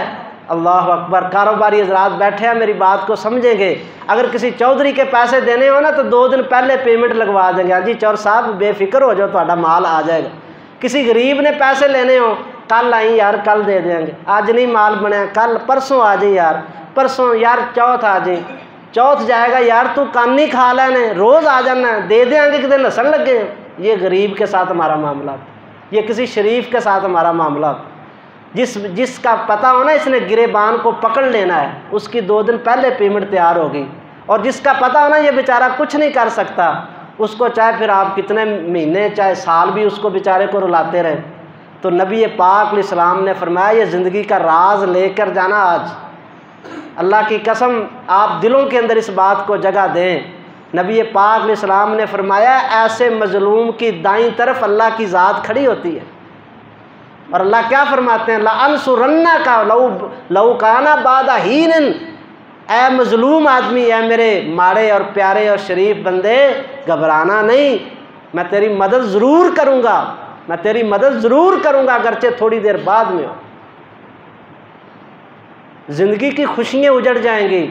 अल्लाह अकबर, कारोबारी हज़रात बैठे हैं, मेरी बात को समझेंगे। अगर किसी चौधरी के पैसे देने हो ना तो 2 दिन पहले पेमेंट लगवा देंगे, हाँ जी चौर साहब बेफिक्र हो जाओ, तुम्हारा माल आ जाएगा। किसी गरीब ने पैसे लेने हो, कल आई यार कल दे देंगे, आज नहीं माल बनया, कल परसों आ जाए यार, परसों यार चौथ आ जाए, चौथ जाएगा यार तू कानी खा लेने, रोज़ आ जाना, दे देंगे कि दिन लसन लगे। ये गरीब के साथ हमारा मामला, ये किसी शरीफ के साथ हमारा मामला। जिसका पता हो ना इसने गिरेबान को पकड़ लेना है, उसकी 2 दिन पहले पेमेंट तैयार होगी। और जिसका पता हो ना ये बेचारा कुछ नहीं कर सकता, उसको चाहे फिर आप कितने महीने चाहे साल भी उसको बेचारे को रुलाते रहे। तो नबी पाक अलैहिस्सलाम ने फरमाया ये ज़िंदगी का राज लेकर जाना। आज अल्लाह की कसम आप दिलों के अंदर इस बात को जगह दें। नबी पाक अलैहिस्सलाम ने फरमाया ऐसे मज़लूम की दाईं तरफ अल्लाह की ज़ात खड़ी होती है और अल्लाह क्या फरमाते हैं, ला अंसुरन्ना का लऊ काना बादा हीन। ऐ मज़लूम आदमी, ऐ मेरे माड़े और प्यारे और शरीफ बंदे, घबराना नहीं, मैं तेरी मदद ज़रूर करूँगा, मैं तेरी मदद ज़रूर करूँगा, अगरचे थोड़ी देर बाद में हो। ज़िंदगी की खुशियाँ उजड़ जाएंगी।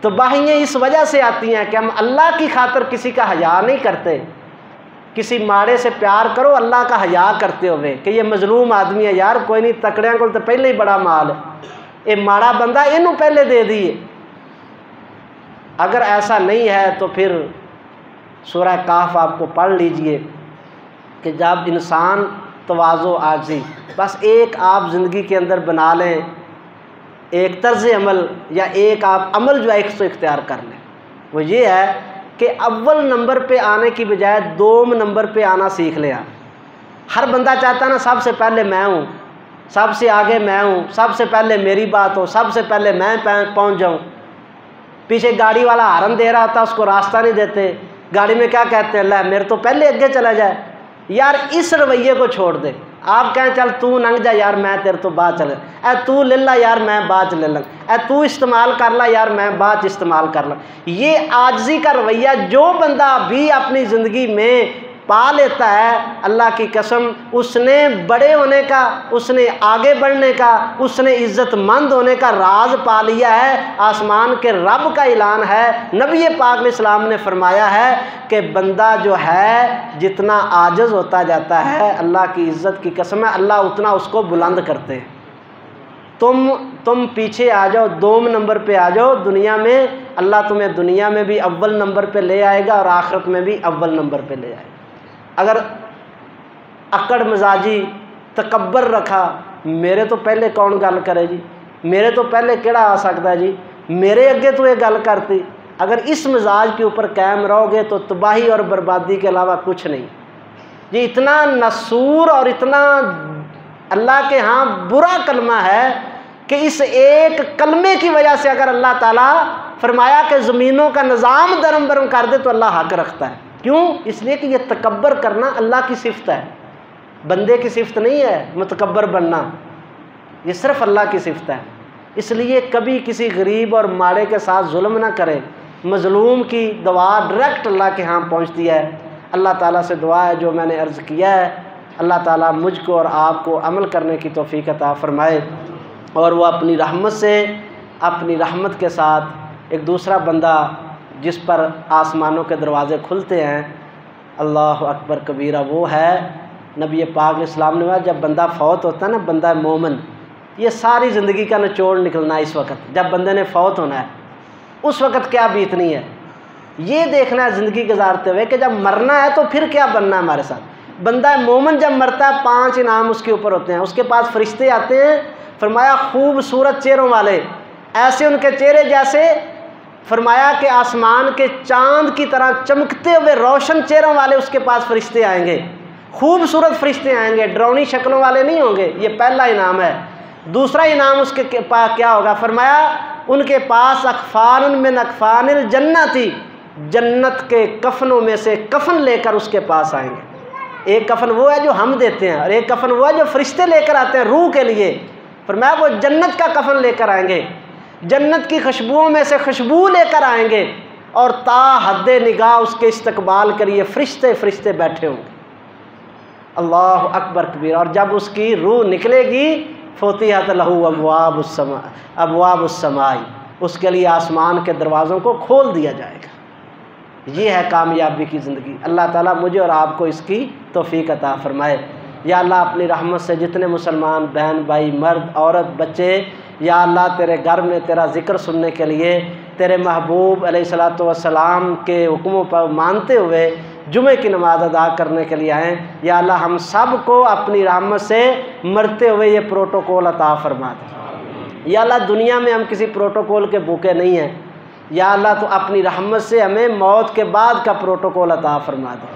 तो बाहियाँ इस वजह से आती हैं कि हम अल्लाह की खातिर किसी का हया नहीं करते। किसी माड़े से प्यार करो अल्लाह का हया करते हुए कि ये मज़लूम आदमी है यार, कोई नहीं, तकड़ियां को तो पहले ही बड़ा माल है, ये माड़ा बंदा इनू पहले दे दिए। अगर ऐसा नहीं है तो फिर सूरह काफ आपको पढ़ लीजिए कि जब इंसान तवाज़ो आजी, बस एक आप ज़िंदगी के अंदर बना लें, एक तर्ज़ अमल या एक आप अमल जो है एक इख्तियार कर लें। वो ये है कि अव्वल नंबर पे आने की बजाय 2 नंबर पे आना सीख लें। आप हर बंदा चाहता है ना सबसे पहले मैं हूँ, सबसे आगे मैं हूँ, सबसे पहले मेरी बात हो, सबसे पहले मैं पहुँच जाऊँ। पीछे गाड़ी वाला हारन दे रहा होता, उसको रास्ता नहीं देते, गाड़ी में क्या कहते हैं, ला मेरे तो पहले आगे चला जाए। यार इस रवैये को छोड़ दे। आप कहें चल तू लंघ जा यार मैं तेरे तो बाद चले, ऐ तू ले ला यार मैं बाद ले लूँ, ऐ तू इस्तेमाल कर ला यार मैं बाद इस्तेमाल कर ला। ये आजिज़ी का रवैया जो बंदा भी अपनी ज़िंदगी में पा लेता है, अल्लाह की कसम उसने बड़े होने का, उसने आगे बढ़ने का, उसने इज़्ज़तमंद होने का राज पा लिया है। आसमान के रब का ऐलान है, नबी पाक अलैहिस्सलाम ने फरमाया है कि बंदा जो है जितना आजिज़ होता जाता है, अल्लाह की इज़्ज़त की कसम है, अल्लाह उतना उसको बुलंद करते हैं। तुम पीछे आ जाओ, 2 नंबर पे आ जाओ दुनिया में, अल्लाह तुम्हें दुनिया में भी अव्वल नंबर पे ले आएगा और आखिरत में भी अव्वल नंबर पे ले आएगा। अगर अकड़ मजाजी तकब्बर रखा, मेरे तो पहले कौन गल करे जी, मेरे तो पहले केड़ा आ सकता है जी, मेरे अगे तो ये गल करती, अगर इस मिजाज के ऊपर कायम रहोगे तो तबाही और बर्बादी के अलावा कुछ नहीं। ये इतना नसूर और इतना अल्लाह के यहाँ बुरा कलमा है कि इस एक कलमे की वजह से अगर अल्लाह ताला फरमाया कि ज़मीनों का निज़ाम दरम बरम कर दे तो अल्लाह हक रखता है। क्यों? इसलिए कि यह तकब्बर करना अल्लाह की सिफ़त है, बंदे की सिफ़त नहीं है मुतकब्बर बनना, ये सिर्फ़ अल्लाह की सिफ़त है। इसलिए कभी किसी गरीब और माड़े के साथ जुल्म ना करें। मज़लूम की दुआ डायरेक्ट अल्लाह के यहाँ पहुँचती है। अल्लाह ताला से दुआ है जो मैंने अर्ज़ किया है, अल्लाह ताला मुझको और आपको अमल करने की तौफ़ीक़ अता फ़रमाए और वह अपनी रहमत से, अपनी रहमत के साथ एक दूसरा बंदा जिस पर आसमानों के दरवाज़े खुलते हैं, अल्लाह अकबर कबीरा, वो है नबी पाक अलैहिस्सलाम ने। जब बंदा फ़ौत होता है ना, बंदा मोमिन, ये सारी ज़िंदगी का निचोड़ निकलना है। इस वक्त जब बंदे ने फ़ौत होना है, उस वक्त क्या बीतनी है ये देखना है ज़िंदगी गुजारते हुए कि जब मरना है तो फिर क्या बनना है हमारे साथ। बंदा मोमिन जब मरता है 5 इनाम उसके ऊपर होते हैं, उसके पास फरिश्ते आते हैं, फरमाया खूबसूरत चेहरों वाले, ऐसे उनके चेहरे जैसे फरमाया कि आसमान के चांद की तरह चमकते हुए रोशन चेहरों वाले उसके पास फरिश्ते आएंगे, खूबसूरत फरिश्ते आएंगे, डरावनी शक्लों वाले नहीं होंगे। ये पहला इनाम है। दूसरा इनाम उसके पास क्या होगा? फरमाया उनके पास अकफान में अकफानिल जन्नती, जन्नत के कफनों में से कफन लेकर उसके पास आएंगे। एक कफन वो है जो हम देते हैं और एक कफन वो है जो फरिश्ते लेकर आते हैं रूह के लिए। फरमाया वो जन्नत का कफन लेकर आएंगे, जन्नत की खुशबुओं में से खुशबू लेकर आएंगे और ता हद्दे निगाह उसके इस्तकबाल करिए फरिश्ते फरिश्ते बैठे होंगे। अल्लाह अकबर कबीर। और जब उसकी रूह निकलेगी फ़ुतिहत लहू अबवाबुस्समाई, उसके लिए आसमान के दरवाज़ों को खोल दिया जाएगा। ये है कामयाबी की ज़िंदगी। अल्लाह ताला मुझे और आपको इसकी तौफीक अता फ़रमाए। या अल्लाह अपनी रहमत से जितने मुसलमान बहन भाई मर्द औरत बच्चे या अल्लाह तेरे घर में तेरा ज़िक्र सुनने के लिए तेरे महबूब अलैहिस्सलातु वस्सलाम के हुक्मों पर मानते हुए जुमे की नमाज़ अदा करने के लिए आएँ, या अल्लाह हम सब को अपनी रहमत से मरते हुए ये प्रोटोकॉल अता फरमा दे। या अल्लाह दुनिया में हम किसी प्रोटोकॉल के भूखे नहीं हैं, या अल्लाह तो अपनी रहमत से हमें मौत के बाद का प्रोटोकॉल अता फरमा दे।